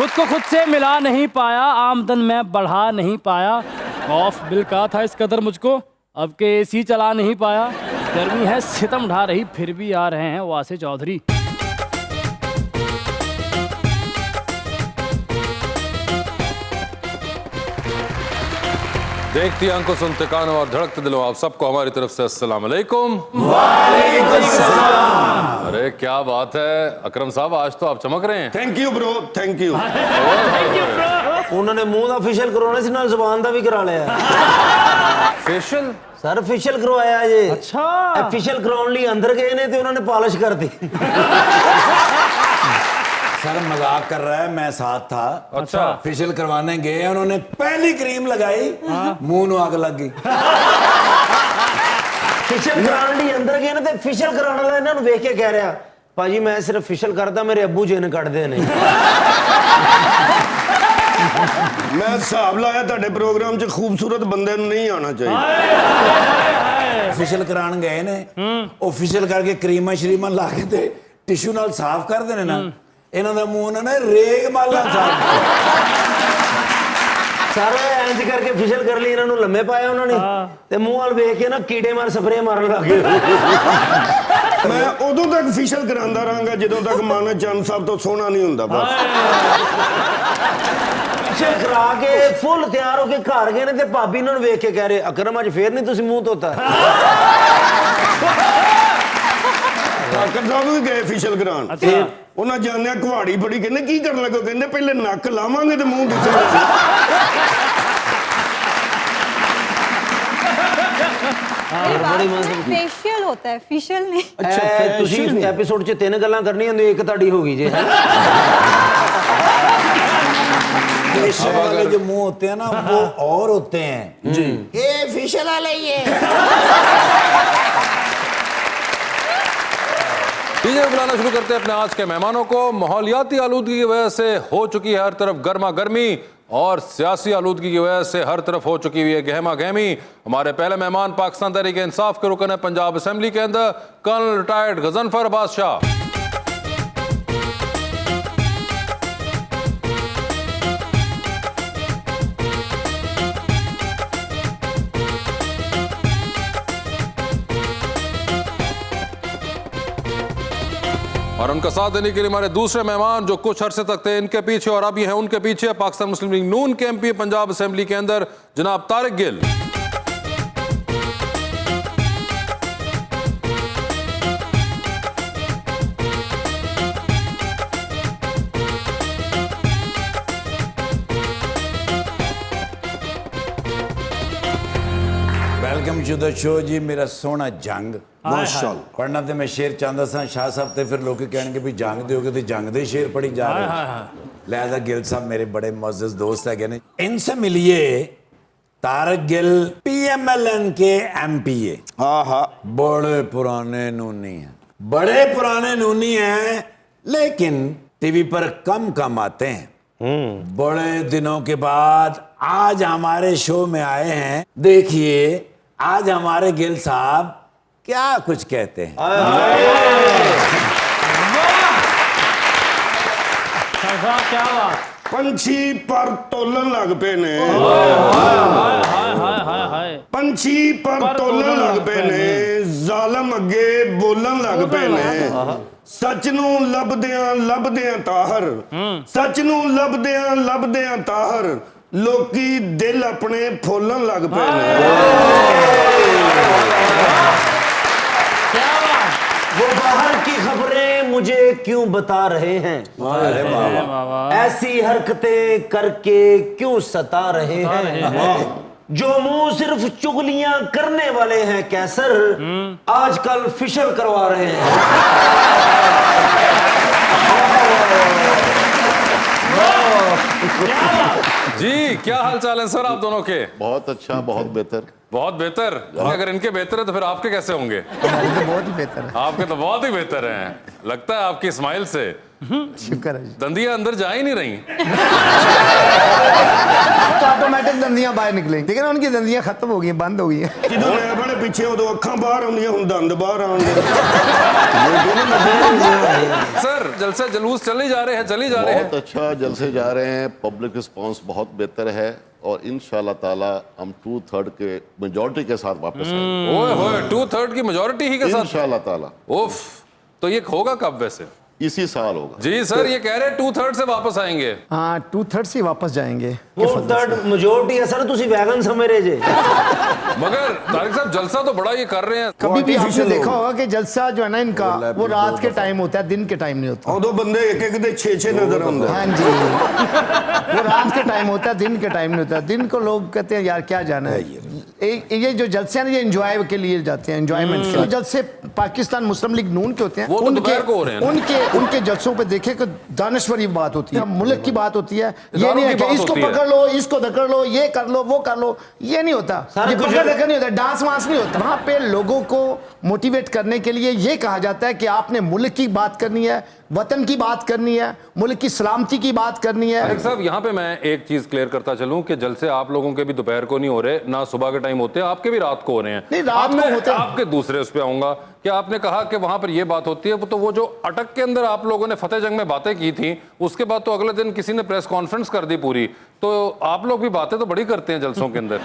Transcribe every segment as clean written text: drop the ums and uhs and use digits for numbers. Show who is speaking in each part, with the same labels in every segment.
Speaker 1: खुद को खुद से मिला नहीं पाया, आमदन में बढ़ा नहीं पाया, ऑफ बिल का था इस कदर मुझको, अब के एसी चला नहीं पाया, गर्मी है सितम ढा रही, फिर भी आ रहे हैं वासे चौधरी।
Speaker 2: देखती आंखों, सुनते कानों और धड़कते दिलों, आप सबको हमारी तरफ से अस्सलाम वालेकुम।
Speaker 3: वालेकुम सलाम।
Speaker 2: अरे क्या बात है अकरम साहब, आज तो आप चमक रहे हैं।
Speaker 3: Thank you bro, thank you.
Speaker 4: उन्होंने मुंह ਦਾ ਫੇਸ਼ੀਅਲ ਕਰਵਾਉਣਾ ਸੀ, ਨਾਲ ਜ਼ੁਬਾਨ ਦਾ ਵੀ ਕਰਾ ਲਿਆ।
Speaker 2: फेशियल
Speaker 4: ਸਰ ਫੇਸ਼ੀਅਲ ਕਰਵਾਇਆ ਜੇ।
Speaker 1: अच्छा
Speaker 4: ਫੇਸ਼ੀਅਲ ਕਰਾਉਣ ਲਈ ਅੰਦਰ ਗਏ ਨੇ ਤੇ ਉਹਨਾਂ ਨੇ ਪਾਲਿਸ਼ ਕਰਤੀ।
Speaker 5: सर मजाक कर रहा है, मैं साथ था।
Speaker 2: अच्छा।
Speaker 5: फेशियल करवाने गए, उन्होंने पहली क्रीम लगाई, मुंह ਨੂੰ ਅੱਗ ਲੱਗ ਗਈ।
Speaker 4: ਫੇਸ਼ੀਅਲ ਕਰਾਉਣ ਲਈ ਅੰਦਰ ਗਏ ਨੇ ਤੇ ਫੇਸ਼ੀਅਲ ਕਰਾਉਣ ਵਾਲਾ ਇਹਨਾਂ ਨੂੰ ਵੇਖ ਕੇ ਕਹਿ ਰਿਹਾ, ਭਾਜੀ ਮੈਂ ਸਿਰਫ ਫੇਸ਼ੀਅਲ ਕਰਦਾ, ਮੇਰੇ ਅੱਬੂ ਜੀ ਨੇ ਕੱਢਦੇ ਨੇ।
Speaker 3: ਮੈਂ ਹਿਸਾਬ ਲਾਇਆ ਤੁਹਾਡੇ ਪ੍ਰੋਗਰਾਮ 'ਚ ਖੂਬਸੂਰਤ ਬੰਦੇ ਨੂੰ ਨਹੀਂ ਆਉਣਾ ਚਾਹੀਦਾ।
Speaker 5: फेशियल कराਣ ਗਏ ਨੇ, ਉਹ ਫੇਸ਼ੀਅਲ ਕਰਕੇ ਕਰੀਮਾਂ ਸ਼ਰੀਮਾਂ ਲਾ ਕੇ ਤੇ ਟਿਸ਼ੂ ਨਾਲ ਸਾਫ਼ ਕਰਦੇ ਨੇ ਨਾ, ਇਹਨਾਂ ਦਾ ਮੂੰਹ ਉਹਨਾਂ ਨੇ ਰੇਗ ਮਾਲਾ ਸਾਫ਼
Speaker 4: ਸਾਰੇ ਇੰਜ ਕਰਕੇ ਫੇਸ਼ੀਅਲ ਕਰ ਲਈ, ਇਹਨਾਂ ਨੂੰ ਲੰਮੇ ਪਾਇਆ ਉਹਨਾਂ ਨੇ ਤੇ ਮੂੰਹ ਵਾਲ ਵੇਖ ਕੇ ਨਾ ਕੀੜੇ ਮਾਰ ਸਪਰੇ ਮਾਰਨ ਲੱਗ ਗਏ।
Speaker 3: ਮੈਂ ਉਦੋਂ ਤੱਕ ਫੇਸ਼ੀਅਲ ਕਰਾਉਂਦਾ ਰਹਾਂਗਾ ਜਦੋਂ ਤੱਕ ਮਨ ਚੰਦ ਸਾਹਿਬ ਤੋਂ ਸੋਹਣਾ ਨਹੀਂ ਹੁੰਦਾ। ਬਸ
Speaker 4: ਫੇਸ਼ੀਅਲ ਕਰਾ ਕੇ ਫੁੱਲ ਤਿਆਰ ਹੋ ਕੇ ਘਰ ਗਏ ਨੇ ਤੇ ਭਾਬੀ ਇਹਨਾਂ ਨੂੰ ਵੇਖ ਕੇ ਕਹਿ ਰਹੇ, ਅਕਰਮ ਅੱਜ ਫੇਰ ਨਹੀਂ ਤੁਸੀਂ ਮੂੰਹ ਧੋਤਾ।
Speaker 3: ਡਾਕਟਰ ਸਾਹਿਬ ਵੀ ਗਏ ਫੇਸ਼ੀਅਲ ਕਰਾਉਣ, ਉਹਨਾਂ ਜਾਣਿਆ ਕੁਹਾੜੀ ਬੜੀ, ਕਹਿੰਦੇ ਕੀ ਕਰਨ ਲੱਗੋ, ਕਹਿੰਦੇ ਪਹਿਲੇ ਨੱਕ ਲਾਵਾਂਗੇ ਤੇ ਮੂੰਹ ਦਿਸੇਗਾ।
Speaker 6: फेशियल होता है, फेशियल नहीं।
Speaker 4: ਅੱਛਾ ਫਿਰ ਤੁਸੀਂ ਐਪੀਸੋਡ 'ਚ ਤਿੰਨ ਗੱਲਾਂ ਕਰਨੀਆਂ ਹੁੰਦੀਆਂ, ਇੱਕ ਤੁਹਾਡੀ ਹੋ ਗਈ ਜੇ।
Speaker 5: फेशियल वाले जो मुंह होते हैं ना, वो और होते हैं जी। ये फेशियल वाले ही है।
Speaker 2: टीजे बुलाना शुरू करते हैं अपने आज के मेहमानों को। माहौलियाती आलूदगी की वजह से हो चुकी है हर तरफ गर्मा गर्मी, और सियासी आलूदगी की वजह से हर तरफ हो चुकी हुई है गहमा गहमी। हमारे पहले मेहमान पाकिस्तान तहरीक इंसाफ के रुकन है पंजाब असेंबली के अंदर कर्नल रिटायर्ड गजनफर अब्बास शाह। और उनका साथ देने के लिए हमारे दूसरे मेहमान जो कुछ अरसे तक थे इनके पीछे और अब ये हैं उनके पीछे, पाकिस्तान मुस्लिम लीग नून के एमपी पंजाब असेंबली के अंदर जनाब Tariq Gill.
Speaker 5: Welcome to the show जी। मेरा सोहना जंग
Speaker 3: ਮਾਸ਼ਾਅੱਲਾ।
Speaker 5: पढ़ना तो मैं शेर चाहता सा शाह साहब ते, फिर लोग कहणगे भी जंग दोगे तो जंग दे शेर पढ़ी जा रहे हो। लिहाजा गिल साहब मेरे बड़े मुअज़्ज़ज़ दोस्त है, इनसे मिलिए। तारिक गिल PMLN के MPA।
Speaker 3: हाँ हाँ,
Speaker 5: बड़े पुराने नूनी हैं, बड़े पुराने नूनी हैं, लेकिन टीवी पर कम कम आते हैं। बड़े दिनों के बाद आज हमारे शो में आए हैं। देखिए आज हमारे गिल साहब क्या कुछ कहते हैं।
Speaker 1: क्या बात,
Speaker 3: ਪੰਛੀ ਪਰ ਤੋਲਣ ਲੱਗ ਪਏ ਨੇ। ਪੰਛੀ ਪਰ ਤੋਲਣ ਲੱਗ ਪਏ ਨੇ, ਜ਼ਾਲਮ ਅੱਗੇ ਬੋਲਣ ਲੱਗ ਪਏ ਨੇ। ਸੱਚ ਨੂੰ ਲੱਭਦਿਆਂ ਲੱਭਦਿਆਂ ਤਾਹਰ, ਸੱਚ ਨੂੰ ਲੱਭਦਿਆਂ ਲੱਭਦਿਆਂ ਤਾਹਰ, ਲੋਕੀ ਦਿਲ ਆਪਣੇ ਫੋਲਣ ਲੱਗ ਪਏ ਨੇ।
Speaker 4: वो बाहर की खबरें मुझे क्यों बता रहे हैं,
Speaker 5: अरे बाबा
Speaker 4: ऐसी हरकतें करके क्यों सता रहे हैं, जो मुंह सिर्फ चुगलियां करने वाले हैं कैसर, आजकल फेशियल करवा रहे हैं।
Speaker 2: जी क्या हाल चाल है सर आप दोनों के?
Speaker 7: बहुत अच्छा, बहुत बेहतर।
Speaker 2: बहुत बेहतर। अगर इनके बेहतर है तो फिर आपके कैसे होंगे?
Speaker 7: बहुत ही बेहतर है।
Speaker 2: आपके तो बहुत ही बेहतर हैं। लगता है आपकी स्माइल से
Speaker 7: शुक्र है जी।
Speaker 2: दंदियां अंदर जा ही नहीं रही।
Speaker 4: तो मैं
Speaker 7: ऑटोमेटिक दंदियां बाहर निकलेंगी, लेकिन उनकी दंदियां खत्म हो गई, बंद हो गई हैं।
Speaker 3: ਜਦੋਂ ਮੈਂ ਬੜੇ ਪਿੱਛੇ ਉਦੋਂ ਅੱਖਾਂ ਬਾਹਰ ਆਉਂਦੀਆਂ, ਹੁਣ ਦੰਦ ਬਾਹਰ ਆਉਂਦੇ।
Speaker 2: सर जलसे जुलूस चले जा रहे हैं, चले जा रहे हैं।
Speaker 7: बहुत अच्छा जलसे जा रहे हैं, पब्लिक रिस्पांस बहुत बेहतर है और इंशाल्लाह ताला हम 2/3 के मेजॉरिटी के साथ वापस आएंगे।
Speaker 2: ओए होए 2/3 की मेजॉरिटी ही के साथ।
Speaker 7: इंशाल्लाह ताला
Speaker 2: उफ, तो ये होगा कब वैसे?
Speaker 7: इसी साल होगा।
Speaker 2: जी सर, ये कह रहे हैं 2/3 से वापस आएंगे।
Speaker 8: हाँ 2/3 से वापस जाएंगे।
Speaker 4: 4/3 मेजोरिटी है सर, तुसी वैगन समझ रहे जे।
Speaker 2: मगर तारिक साहब जलसा तो बड़ा ये कर रहे हैं।
Speaker 8: कभी भी आपने देखा होगा कि जलसा जो है ना इनका वो रात के टाइम होता है, दिन के टाइम नहीं होता।
Speaker 3: ਉਦੋਂ ਬੰਦੇ ਇੱਕ ਇੱਕ ਦੇ 6-6 ਨਜ਼ਰ ਆਉਂਦੇ।
Speaker 8: हाँ जी, वो रात के टाइम होता है, दिन के टाइम नहीं होता। दिन को लोग कहते हैं यार क्या जाना है, ये जो जलसे हैं ये एंजॉय के लिए जाते हैं, एंजॉयमेंट के लिए। जलसे पाकिस्तान मुस्लिम लीग नून के होते हैं,
Speaker 2: वो तो दोपहर को हो रहे हैं ना।
Speaker 8: उनके जलसों पे देखे कि दानश्वरी बात होती है, मुल्क की बात होती है। ये
Speaker 2: इदारों
Speaker 8: नहीं है
Speaker 2: की
Speaker 8: कि
Speaker 2: बात
Speaker 8: इसको
Speaker 2: होती है।
Speaker 8: पकड़ लो, इसको धकड़ लो, ये कर लो, वो कर लो, ये नहीं होता।
Speaker 4: सारा
Speaker 8: ये
Speaker 4: कुछ
Speaker 8: पकड़ धकड़ नहीं होता, डांस वांस नहीं होता। वहाँ पे लोगों को मोटिवेट करने के लिए ये कहा जाता है कि आपने मुल्क की बात करनी है, वतन की बात करनी है, मुल्क की सलामती की बात करनी है।
Speaker 2: तारिक साहब यहाँ पे मैं एक चीज क्लियर करता चलूं कि जलसे आप लोगों के भी दोपहर को नहीं हो रहे, ना सुबह के टाइम होते हैं, आपके भी रात को हो रहे हैं।
Speaker 8: नहीं, रात को होते हैं।
Speaker 2: आपके दूसरे उस पे आऊंगा कि आपने कहा कि वहां पर ये बात होती है, तो वो जो अटक के अंदर आप लोगों ने फतेह जंग में बातें की थी, उसके बाद तो अगले दिन किसी ने प्रेस कॉन्फ्रेंस कर दी पूरी। तो आप लोग भी बातें तो बड़ी करते हैं जलसों के अंदर।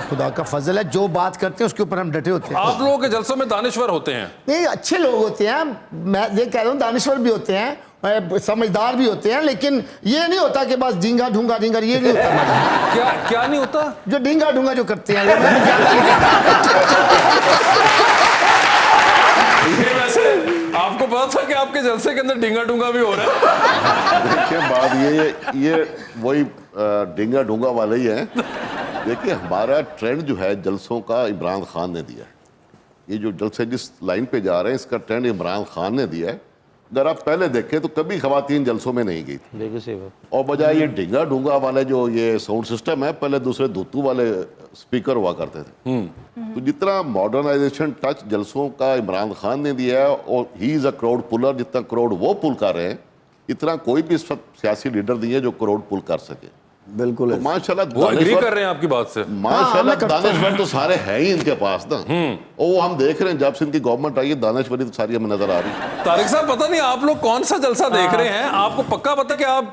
Speaker 8: खुदा का फजल है, जो बात करते हैं उसके ऊपर हम डटे होते हैं।
Speaker 2: आप लोगों के जलसों में दानिश्वर होते हैं।
Speaker 8: नहीं, अच्छे लोग होते हैं, मैं ये कह रहा हूँ, दानिश्वर भी होते हैं, समझदार भी होते हैं, लेकिन ये नहीं होता कि बस ढींगा ढूंगा ढींगा, ये नहीं होता।
Speaker 2: क्या क्या नहीं होता?
Speaker 8: जो ढींगा ढूंगा जो करते हैं
Speaker 2: ये वैसे आपको पता था कि आपके जलसे के अंदर डिंगा डूंगा भी हो रहा है?
Speaker 7: देखिए बात ये वही डिंगा डूंगा वाले ही हैं। देखिए हमारा ट्रेंड जो है जलसों का इमरान खान ने दिया है। ये जो जलसे जिस लाइन पे जा रहे हैं इसका ट्रेंड इमरान खान ने दिया है। अगर आप पहले देखें तो कभी खवातीन जलसों में नहीं गई थी।
Speaker 4: देखो सेव
Speaker 7: और बजाय ये डिंगा डूंगा वाले जो ये साउंड सिस्टम है, पहले दूसरे धुतू वाले स्पीकर हुआ करते थे। तो जितना मॉडर्नाइजेशन टच जलसों का इमरान खान ने दिया है, और he is a crowd puller, जितना क्राउड वो पुल कर रहे हैं इतना कोई भी इस वक्त सियासी लीडर नहीं है जो क्राउड पुल कर सके।
Speaker 3: बिल्कुल
Speaker 7: तो माशाल्लाह
Speaker 2: वो एग्री कर रहे हैं आपकी बात से।
Speaker 7: माशाल्लाह दानश्वर तो सारे हैं ही इनके पास ना। और वो हम देख रहे हैं जब से इनकी गवर्नमेंट आई है, दानश्वरी तो सारी हमें नजर आ रही है।
Speaker 2: तारिक साहब पता नहीं आप लोग कौन सा जलसा देख रहे हैं, आपको पक्का पता कि आप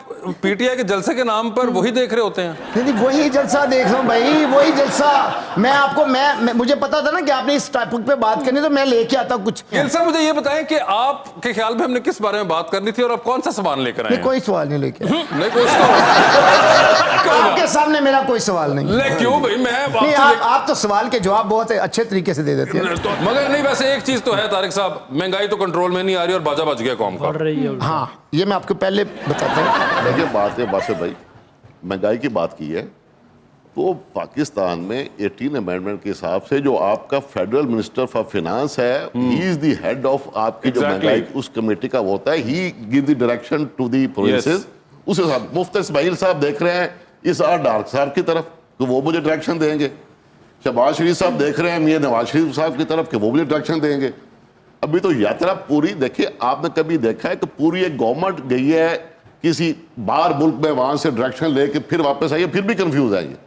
Speaker 2: पीटीआई के जलसे के नाम पर वही देख रहे होते हैं?
Speaker 8: नहीं, वही जलसा देख रहा हूँ भाई, वही जलसा। मैं आपको मैं मुझे पता था ना कि आपने इस टॉपिक पे बात करनी, तो मैं लेके आता कुछ।
Speaker 2: गिल साहब मुझे ये बताएं कि आपके ख्याल में हमने किस बारे में बात करनी थी और आप कौन सा सामान लेकर आए
Speaker 8: नहीं,
Speaker 2: हैं?
Speaker 8: कोई सवाल नहीं लेके आया।
Speaker 2: नहीं कुछ तो
Speaker 8: आपके सामने मेरा कोई सवाल नहीं।
Speaker 2: ले क्यों भाई, मैं
Speaker 8: नहीं, आप तो सवाल के जवाब बहुत अच्छे तरीके से दे देते हैं।
Speaker 2: तो मगर नहीं, वैसे एक चीज तो है तारिक साहब, महंगाई तो कंट्रोल में नहीं आ रही और बाजा बज गया कौम का।
Speaker 8: हाँ, ये मैं आपको पहले बताता हूँ।
Speaker 7: देखिए बात है बासित भाई, महंगाई की बात की है तो पाकिस्तान में 18 अमेंडमेंट के हिसाब से जो आपका फेडरल मिनिस्टर फॉर फाइनेंस है, he is the head of आपकी जो महंगाई उस कमेटी का वो होता है, he give the direction to the provinces. उस हिसाब मुफ्ती इस्माइल साहब देख रहे हैं इस आर डार्क साहब की तरफ तो वो मुझे डायरेक्शन देंगे, शहबाज शरीफ साहब देख रहे हैं मियां नवाज शरीफ साहब की तरफ कि वो मुझे डायरेक्शन देंगे। अभी तो यात्रा पूरी देखिए, आपने कभी देखा है कि पूरी एक गवर्नमेंट गई है किसी बाहर मुल्क में, वहां से डायरेक्शन लेके फिर वापस आई है, फिर भी कंफ्यूज आई है।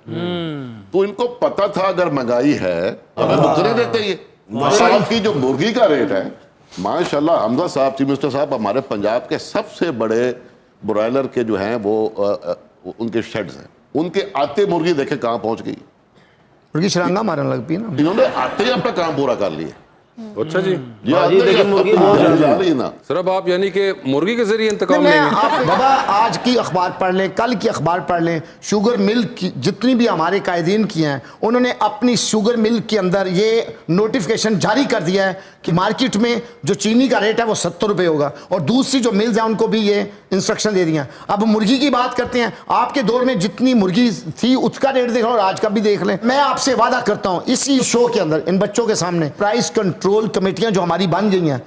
Speaker 7: तो इनको पता था अगर महंगाई है हमें मुकर्रे देते ही की जो मुर्गी का रेट है, माशाल्लाह हमजा साहब चीफ मिनिस्टर साहब हमारे पंजाब के सबसे बड़े ब्रॉयलर के जो हैं वो उनके शेड्स हैं, उनके आते मुर्गी देखे कहाँ पहुंच गई।
Speaker 8: मुर्गी शरांगा मारने लग पी ना,
Speaker 7: इन्होंने आते ही अपना काम पूरा कर लिया।
Speaker 2: अच्छा जी,
Speaker 7: लेकिन मुर्गी बहुत जा रही है ना
Speaker 2: सर। अब आप यानी कि मुर्गी के जरिए इंतकाम
Speaker 8: मैं
Speaker 2: लेंगे?
Speaker 8: आप बाबा आज की अखबार पढ़ लें, कल की अखबार पढ़ लें, शुगर मिल की जितनी भी हमारे कायदीन की हैं, उन्होंने अपनी शुगर मिल के अंदर ये नोटिफिकेशन जारी कर दिया है कि मार्केट में जो चीनी का रेट है वो 70 रुपये होगा, और दूसरी जो मिल्स हैं उनको भी ये इंस्ट्रक्शन दे दिया। अब मुर्गी की बात करते हैं, आपके दौर में जितनी मुर्गी थी उसका रेट देख लो और आज का भी देख लें। मैं आपसे वादा करता हूँ इसी शो के अंदर इन बच्चों के सामने प्राइस कंट्रोल कमेटियां जो हमारी बन गई हैं,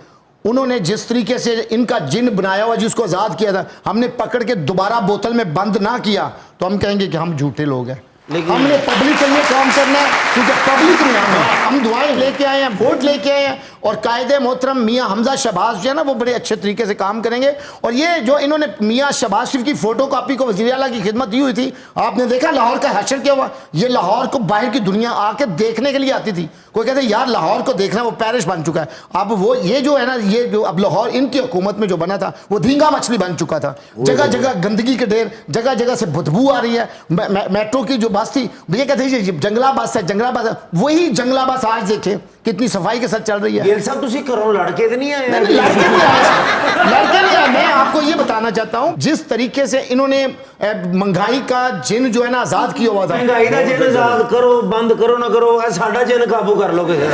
Speaker 8: उन्होंने जिस तरीके से इनका जिन बनाया हुआ जिसको आज़ाद किया था, हमने पकड़ के दोबारा बोतल में बंद ना किया तो हम कहेंगे कि हम झूठे लोग हैं। हमने पब्लिक के लिए काम करना है, क्योंकि पब्लिक ने हम दुआएं लेके आए हैं, वोट लेके आए हैं, और कायदे मोहतरम मियाँ हमजा शहबाज जो है ना, वो बड़े अच्छे तरीके से काम करेंगे। और ये जो इन्होंने मियाँ शहबाज शरीफ की फोटो कॉपी को वज़ीर आला की खिदमत दी हुई थी, आपने देखा लाहौर का हशर क्या हुआ। ये लाहौर को बाहर की दुनिया आके देखने के लिए आती थी, कोई कहते यार लाहौर को देखना, वो पेरिस बन चुका है। अब वो ये जो है ना, ये जो अब लाहौर इनकी हुकूमत में जो बना था, वो धींगा मछली बन चुका था। जगह जगह गंदगी के ढेर, जगह जगह से बदबू आ रही है। मेट्रो की जो बस थी, भैया कहते हैं जंगला बस है, जंगला बस है, वही जंगला बस आज देखे कितनी सफाई के साथ चल रही है।
Speaker 4: गेल साहब तुसी घरों लड़के तो नहीं आए?
Speaker 8: नहीं, लड़के नहीं आए, लड़के नहीं आए। मैं आपको ये बताना चाहता हूँ, जिस तरीके से इन्होंने महंगाई का जिन जो है ना आजाद किया हुआ था।
Speaker 4: महंगाई का जिन आजाद करो, बंद करो ना करो, साडा जिन काबू कर लो किसी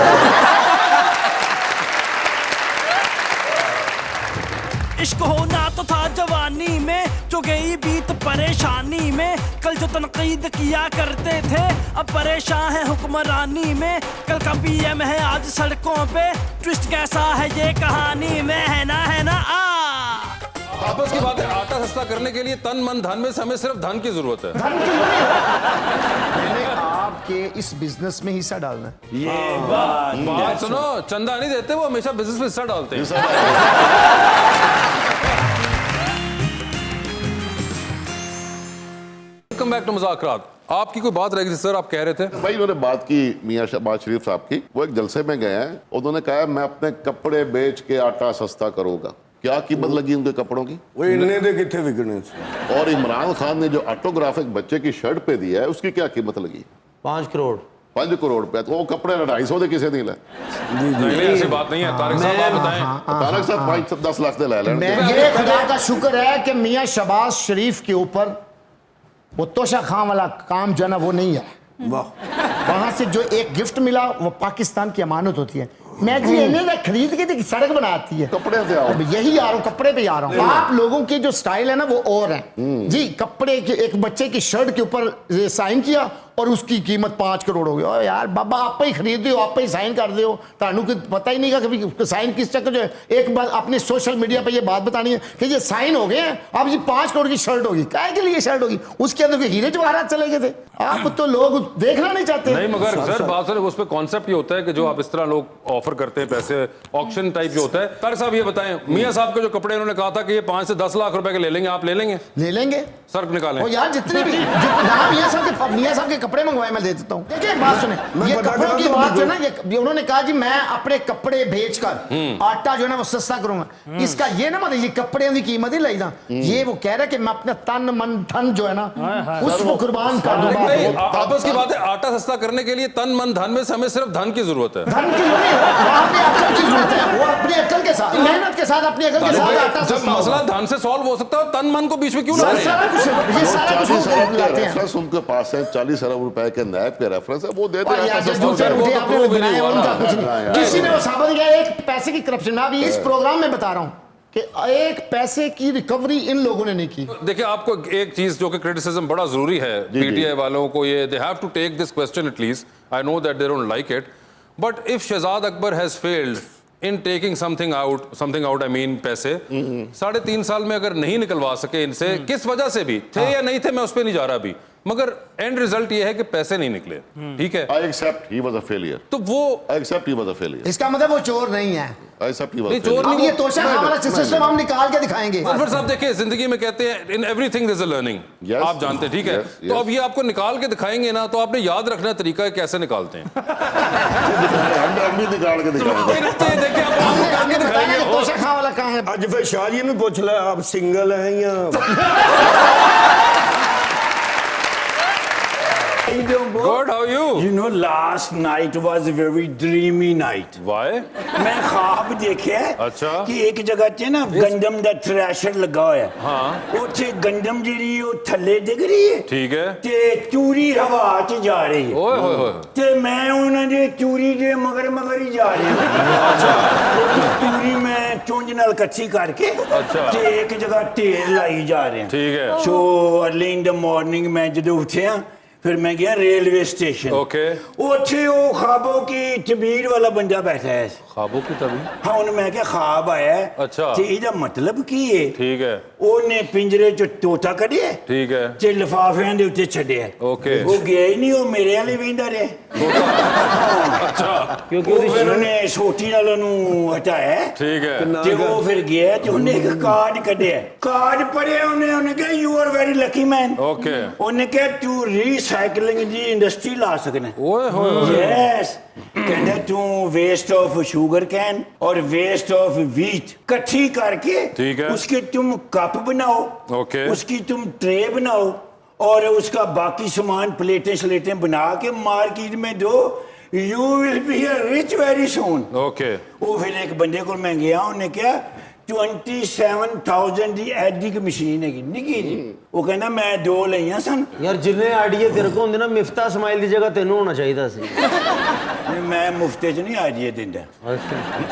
Speaker 9: इश्क होना तो था जवानी में, जो गई बीत परेशानी में। कल जो तनकीद किया करते थे, अब परेशान है हुक्मरानी में। कल का पीएम है आज सड़कों पे, ट्विस्ट कैसा है ये कहानी में, है ना
Speaker 2: आपस की बात है। आटा सस्ता करने के लिए तन मन धन में से हमें सिर्फ धन की जरूरत है।
Speaker 8: मैंने आपके इस बिजनेस में हिस्सा डालना है।
Speaker 5: ये बात
Speaker 2: सुनो, चंदा नहीं देते, वो हमेशा बिजनेस में हिस्सा डालते हैं। Welcome back to Muzakarat. आपकी कोई बात रह गई थी सर, आप कह रहे थे।
Speaker 7: भाई उन्होंने बात की मियां शहबाज शरीफ साहब की, वो एक जलसे में गए हैं, उन्होंने कहा मैं अपने कपड़े बेच के आटा सस्ता करूंगा। क्या कीमत लगी उनके कपड़ों की?
Speaker 3: वो इन्ने दे किथे विकने से।
Speaker 7: और इमरान खान ने जो ऑटोग्राफिक बच्चे की शर्ट पे दिया है, उसकी क्या कीमत लगी?
Speaker 4: 5 करोड़
Speaker 7: 5 करोड़ रुपए। तो वो कपड़े 250 दे किसे नहीं लाए?
Speaker 2: नहीं, ऐसी बात नहीं है तारिक साहब, आप बताएं।
Speaker 7: तारक साहब 5-10 लाख से ला लें।
Speaker 8: ये खुदा का शुक्र है कि मियाँ शहबाज शरीफ के ऊपर वो तोशा खां वाला काम जो है ना, वो नहीं है। वहां से जो एक गिफ्ट मिला, वो पाकिस्तान की अमानत होती है। मैं जी इन्हें खरीद के सड़क बनाती है,
Speaker 7: कपड़े से आओ।
Speaker 8: अब यही आ रहा हूँ, कपड़े पे आ रहा हूँ। आप लोगों के जो स्टाइल है ना, वो और है जी। कपड़े के एक बच्चे की शर्ट के ऊपर साइन किया और उसकी कीमत 5 करोड़ हो गई। ओ यार बाबा, आप ही खरीद हो, आप ही साइन कर दो, तानू को पता ही नहीं का कभी साइन किस चक्कर। जो है एक बार अपने सोशल मीडिया पे ये बात बतानी है कि ये साइन हो गए हैं, अब जी 5 करोड़ की शर्ट होगी। काय के लिए शर्ट होगी? उसके अंदर हीरे जवाहरात चले गए थे। आप तो लोग देखना नहीं चाहते।
Speaker 2: नहीं, मगर सर बात सर उस पर कॉन्सेप्ट ये होता है कि जो आप इस तरह लोग ऑफर करते हैं, पैसे ऑक्शन टाइप जो होता है। तारिक साहब ये बताएं, मियां साहब के जो कपड़े इन्होंने कहा था कि ये 5 से 10 लाख रुपए के ले लेंगे, आप ले लेंगे?
Speaker 8: ले लेंगे
Speaker 2: सर निकालें।
Speaker 8: ओ यार, जितने भी मियां साहब के कपड़े मंगवाए, मैं दे देता हूँ। देखिए एक बात सुने, ये कपड़ों की बात जो है ना, ये उन्होंने कहा जी मैं अपने कपड़े बेचकर आटा जो है ना वो सस्ता करूंगा। इसका ये ना मतलब ये कपड़े की कीमत ही लाई ना, ये वो कह रहा है कि मैं अपना तन मन धन जो है ना उसको कुर्बान कर दूंगा।
Speaker 2: आपस की बात है, आटा सस्ता करने के लिए तन मन धन में से हमें सिर्फ धन की जरूरत है।
Speaker 8: धन की वहाँ पे अकल की जरूरत है। वो अपनी अकल के साथ, मेहनत के साथ, अपनी अकल के साथ आटा
Speaker 2: जब
Speaker 8: सस्ता
Speaker 2: मसला
Speaker 8: होगा।
Speaker 2: धन से सॉल्व हो सकता है, तन मन को बीच में क्यों ला रहे हैं?
Speaker 8: सारा कुछ ये सारा कुछ वो लाते हैं।
Speaker 7: रेफरेंस उनके पास है, 40 अरब रुपए के नैब के रेफरेंस है, वो देते
Speaker 8: और यार, जो दूसरे रुपये आपने बनाए उनका कुछ नहीं, किसी ने वो साबित किया एक पैसे की करप्शन। मैं अभी इस प्रोग्राम में बता रहा हूँ कि एक पैसे की रिकवरी इन लोगों ने नहीं की।
Speaker 2: देखिए, आपको एक चीज जो कि क्रिटिसिज्म बड़ा जरूरी है पीटीआई वालों को, ये they have to take this question at least. I know that they don't like it, but if Shahzad Akbar has failed in taking something out, I mean पैसे 3.5 साल में अगर नहीं निकलवा सके इनसे, किस वजह से भी थे या नहीं थे, मैं उस पर नहीं जा रहा अभी, मगर एंड रिजल्ट ये है कि पैसे नहीं निकले। ठीक है,
Speaker 7: I accept he was a failure.
Speaker 2: तो वो
Speaker 7: I accept he was a failure.
Speaker 8: इसका मतलब वो चोर नहीं है।
Speaker 7: आई एक्सेप्ट ही वाज
Speaker 2: नहीं,
Speaker 7: अ फेलियर।
Speaker 2: चोर
Speaker 8: अब ये तोशा खां वाला सिस्टम हम निकाल के दिखाएंगे।
Speaker 2: अनवर साहब देखिए, जिंदगी में कहते हैं in everything there is a learning,
Speaker 7: Yes.
Speaker 2: आप जानते हैं, ठीक है?
Speaker 7: Yes,
Speaker 2: तो
Speaker 7: yes.
Speaker 2: अब ये आपको निकाल के दिखाएंगे ना, तो आपने याद रखना तरीका है कैसे निकालते हैं।
Speaker 7: हम भी निकाल के दिखाएंगे।
Speaker 2: तो ये देखिए, आप
Speaker 8: हमने
Speaker 2: निकाल के
Speaker 8: बताया
Speaker 2: दिखाएंगे।
Speaker 8: कि तोशा खां वाला कहाँ है।
Speaker 3: आज फिर शाह जी ने पूछ लिया आप सिंगल हैं या
Speaker 2: Good, how are you?
Speaker 5: You know, last night was a very dreamy night.
Speaker 2: Why?
Speaker 5: मैं ख्वाब देखे
Speaker 2: अच्छा।
Speaker 5: कि एक जगह ते ना गंदम दा थ्रैशर लगा होया।
Speaker 2: हाँ।
Speaker 5: ਉੱਥੇ गंदम ਜਿਹੜੀ ਉਹ ਥੱਲੇ ਡਿੱਗ ਰਹੀ ਹੈ
Speaker 2: ठीक है।
Speaker 5: ਤੇ ਚੂਰੀ ਹਵਾ 'ਚ ਜਾ ਰਹੀ ਹੈ।
Speaker 2: ओए होए होए।
Speaker 5: ਤੇ ਮੈਂ ਉਹਨਾਂ ਦੇ ਚੂਰੀ ਦੇ ਮਗਰ ਹੀ ਜਾ ਰਿਹਾ। ਚੂਰੀ ਮੈਂ ਚੁੰਝ ਨਾਲ ਇਕੱਠੀ ਕਰਕੇ
Speaker 2: ਅੱਛਾ।
Speaker 5: ਤੇ ਇੱਕ ਜਗ੍ਹਾ ਢੇਰ ਲਾਈ ਜਾ ਰਹੇ ਹਾਂ।
Speaker 2: ठीक है।
Speaker 5: ਸੋ अर्ली इन द मॉर्निंग मैं ਜਦੋਂ ਉੱਠਿਆ फिर मैं गया रेलवे स्टेशन
Speaker 2: ओके।
Speaker 5: ਉੱਥੇ ਉਹ ਖਾਬੋਂ ਕੀ ਤਬੀਰ ਵਾਲਾ ਬੰਦਾ ਬੈਠਾ ਹੈ
Speaker 2: ख्वाबों की तभी।
Speaker 5: ਹਾਂ ਉਹਨੂੰ ਮੈਂ ਕਿਹਾ ਖਾਬ ਆਇਆ ਹੈ।
Speaker 2: ਅੱਛਾ।
Speaker 5: ਤੇ ਇਹਦਾ ਮਤਲਬ ਕੀ ਹੈ
Speaker 2: ठीक है
Speaker 5: ਉਹਨੇ ਪਿੰਜਰੇ ਚ ਤੋਤਾ ਕੱਢਿਆ
Speaker 2: ठीक है
Speaker 5: ਤੇ ਲਿਫਾਫਿਆਂ ਦੇ ਉੱਤੇ ਛੱਡਿਆ
Speaker 2: ओके।
Speaker 5: ਉਹ ਗਿਆ ਹੀ ਨਹੀਂ ਉਹ ਮੇਰੇ ਵਾਲੇ ਵੇਂਦਾ ਰਿਹਾ
Speaker 2: अच्छा
Speaker 5: ਕਿਉਂਕਿ ਫਿਰ ਉਹਨੇ ਛੋਟੀ ਨਾਲ ਉਹਨੂੰ ਹਟਾਇਆ
Speaker 2: ठीक है
Speaker 5: ਤੇ ਉਹ ਫਿਰ ਗਿਆ ਤੇ ਉਹਨੇ ਇੱਕ ਕਾਰਡ ਕੱਢਿਆ ਕਾਰਡ ਪੜਿਆ ਉਹਨੇ ਕਿਹਾ you are very Lucky man
Speaker 2: okay.
Speaker 5: ਉਹਨੇ ਕਿਹਾ ਤੂੰ ਰੀਸਾਈਕਲਿੰਗ ਦੀ ਇੰਡਸਟਰੀ ਲਾ ਸਕਣਾ
Speaker 2: ओए होए
Speaker 5: यस कहना तू वेस्ट ऑफ शुगर कैन और वेस्ट ऑफ व्हीट इकट्ठी करके
Speaker 2: ठीक है।
Speaker 5: उसके तुम कप बनाओ
Speaker 2: ओके।
Speaker 5: उसकी तुम ट्रे बनाओ और उसका बाकी सामान प्लेटें स्लेटें बना के मार्केट में दो you will be rich very soon
Speaker 2: okay.
Speaker 5: वो फिर एक बंदे को मैं गया उन्हें क्या 27,000 ਦੀ ਐਡੀ ਕ ਮਸ਼ੀਨ ਹੈਗੀ ਨਿੱਕੀ ਜੀ ਉਹ ਕਹਿੰਦਾ ਮੈਂ 2 ਲਈਆਂ ਸਨ
Speaker 4: ਯਾਰ ਜਿੰਨੇ ਆਈਡੀਆ ਤੇਰੇ ਕੋਲ ਹੁੰਦੇ ਨਾ ਮਿਫਤਾ ਸਮਾਈਲ ਦੀ ਜਗ੍ਹਾ ਤੈਨੂੰ ਹੋਣਾ ਚਾਹੀਦਾ ਸੀ
Speaker 5: ਮੈਂ ਮੁਫਤੇ ਚ ਨਹੀਂ ਆਈਡੀਆ ਦਿੰਦਾ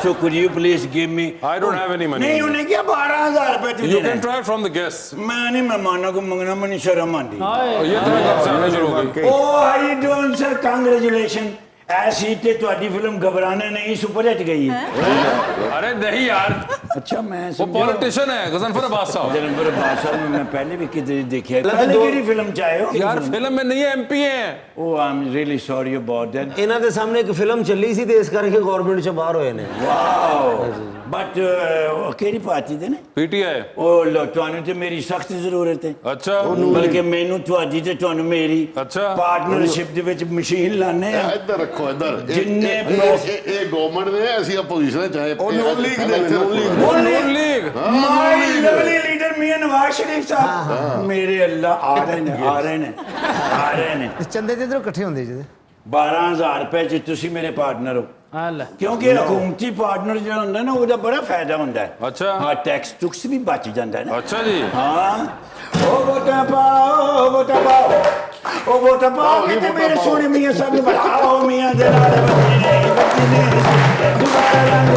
Speaker 5: so could you please give me
Speaker 2: I don't have any money.
Speaker 5: ਨਹੀਂ ਉਹਨੇ ਕਿਹਾ 12,000 ਰੁਪਏ ਤੂੰ
Speaker 2: You
Speaker 5: ਦੇਣਾ
Speaker 2: can try it from the guests।
Speaker 5: ਮੈਂ ਨਹੀਂ ਮਹਿਮਾਨਾਂ ਕੋ ਮੰਗਣਾ ਮੈਨੂੰ ਸ਼ਰਮ ਆਂਦੀ
Speaker 2: और ये तो कब से आना शुरू हो गई।
Speaker 5: Oh how you doing sir congratulation ऐसी ਤੇ ਤੁਹਾਡੀ ਫਿਲਮ ਘਬਰਾना नहीं सुपर हिट गई है
Speaker 2: अरे नहीं यार
Speaker 5: अच्छा मैं
Speaker 2: वो पॉलिटिशियन है गजनफर अब्बास साहब।
Speaker 5: जनवर बादशाह में मैं पहले भी किधर देखा है पहले केड़ी फिल्म चाहे हो
Speaker 2: यार फिल्म में नहीं है एमपी है।
Speaker 5: Oh I am really sorry about that
Speaker 4: ਇਹਨਾਂ ਦੇ ਸਾਹਮਣੇ ਇੱਕ ਫਿਲਮ ਚੱਲੀ ਸੀ ਤੇ ਇਸ ਕਰਕੇ ਗਵਰਨਮੈਂਟ ਚ ਬਾਹਰ ਹੋਏ ਨੇ
Speaker 5: ਵਾਓ ਬਟ ਕਿਹੜੀ ਪਾਰਟੀ ਦੇ ਨੇ
Speaker 2: पीटीआई।
Speaker 5: ਉਹ ਲੋ ਤੁਹਾਨੂੰ ਤੇ ਮੇਰੀ ਸਖਤ ਜ਼ਰੂਰਤ ਹੈ
Speaker 2: अच्छा
Speaker 5: ਬਲਕਿ ਮੈਨੂੰ ਤੁਹਾਡੀ ਤੇ ਤੁਹਾਨੂੰ ਮੇਰੀ
Speaker 2: ਅੱਛਾ।
Speaker 5: ਪਾਰਟਨਰਸ਼ਿਪ ਦੇ ਵਿੱਚ ਮਸ਼ੀਨ ਲਾਣੇ ਆ
Speaker 7: ਇੱਧਰ ਰੱਖੋ ਇੱਧਰ
Speaker 5: ਜਿੰਨੇ
Speaker 7: ਇਹ ਗਵਰਨਮੈਂਟ ਨੇ ਅਸੀਂ ਆਪੋਜੀਸ਼ਨ ਚਾਹੇ
Speaker 3: ਉਹ ਨੋ ਲੀਗ ਦੇ
Speaker 2: नून लीग।
Speaker 5: ਮਾਈ ਲਵਲੀ ਲੀਡਰ ਮੀਆਂ ਨਵਾਜ਼ ਸ਼ਰੀਫ ਸਾਹਿਬ ਮੇਰੇ ਅੱਲਾ ਆ ਰਹੇ ਨੇ
Speaker 8: ਚੰਦੇ ਤੇ ਇਧਰੋਂ ਇਕੱਠੇ ਹੁੰਦੇ ਜਿਹਦੇ
Speaker 5: 12,000 ਰੁਪਏ ਚ ਤੁਸੀਂ ਮੇਰੇ ਪਾਰਟਨਰ ਹੋ
Speaker 1: हाल
Speaker 5: ਕਿਉਂਕਿ ਹਕੂਮਤੀ ਪਾਰਟਨਰ ਜਿਹੜਾ ਹੁੰਦਾ ਨਾ ਉਹਦਾ ਬੜਾ ਫਾਇਦਾ ਹੁੰਦਾ ਹੈ
Speaker 2: ਅੱਛਾ।
Speaker 5: ਹਾਂ ਟੈਕਸ ਟੁਕਸ ਵੀ ਬਚ ਜਾਂਦਾ ਹੈ ਨਾ
Speaker 2: अच्छा जी।
Speaker 5: ਹਾਂ ਉਹ ਵੋਟਾਂ ਪਾਓ ਕਿਤੇ ਮੇਰੇ ਸੋਹਣੇ ਮੀਆਂ ਸਾਹਿਬ ਨੂੰ ਬੁਲਾਓ ਮੀਆਂ ਦੇ ਨਾਲ ਬੱਚੇ ਨੇ ਦੁਬਾਰਾ ਰੰਗ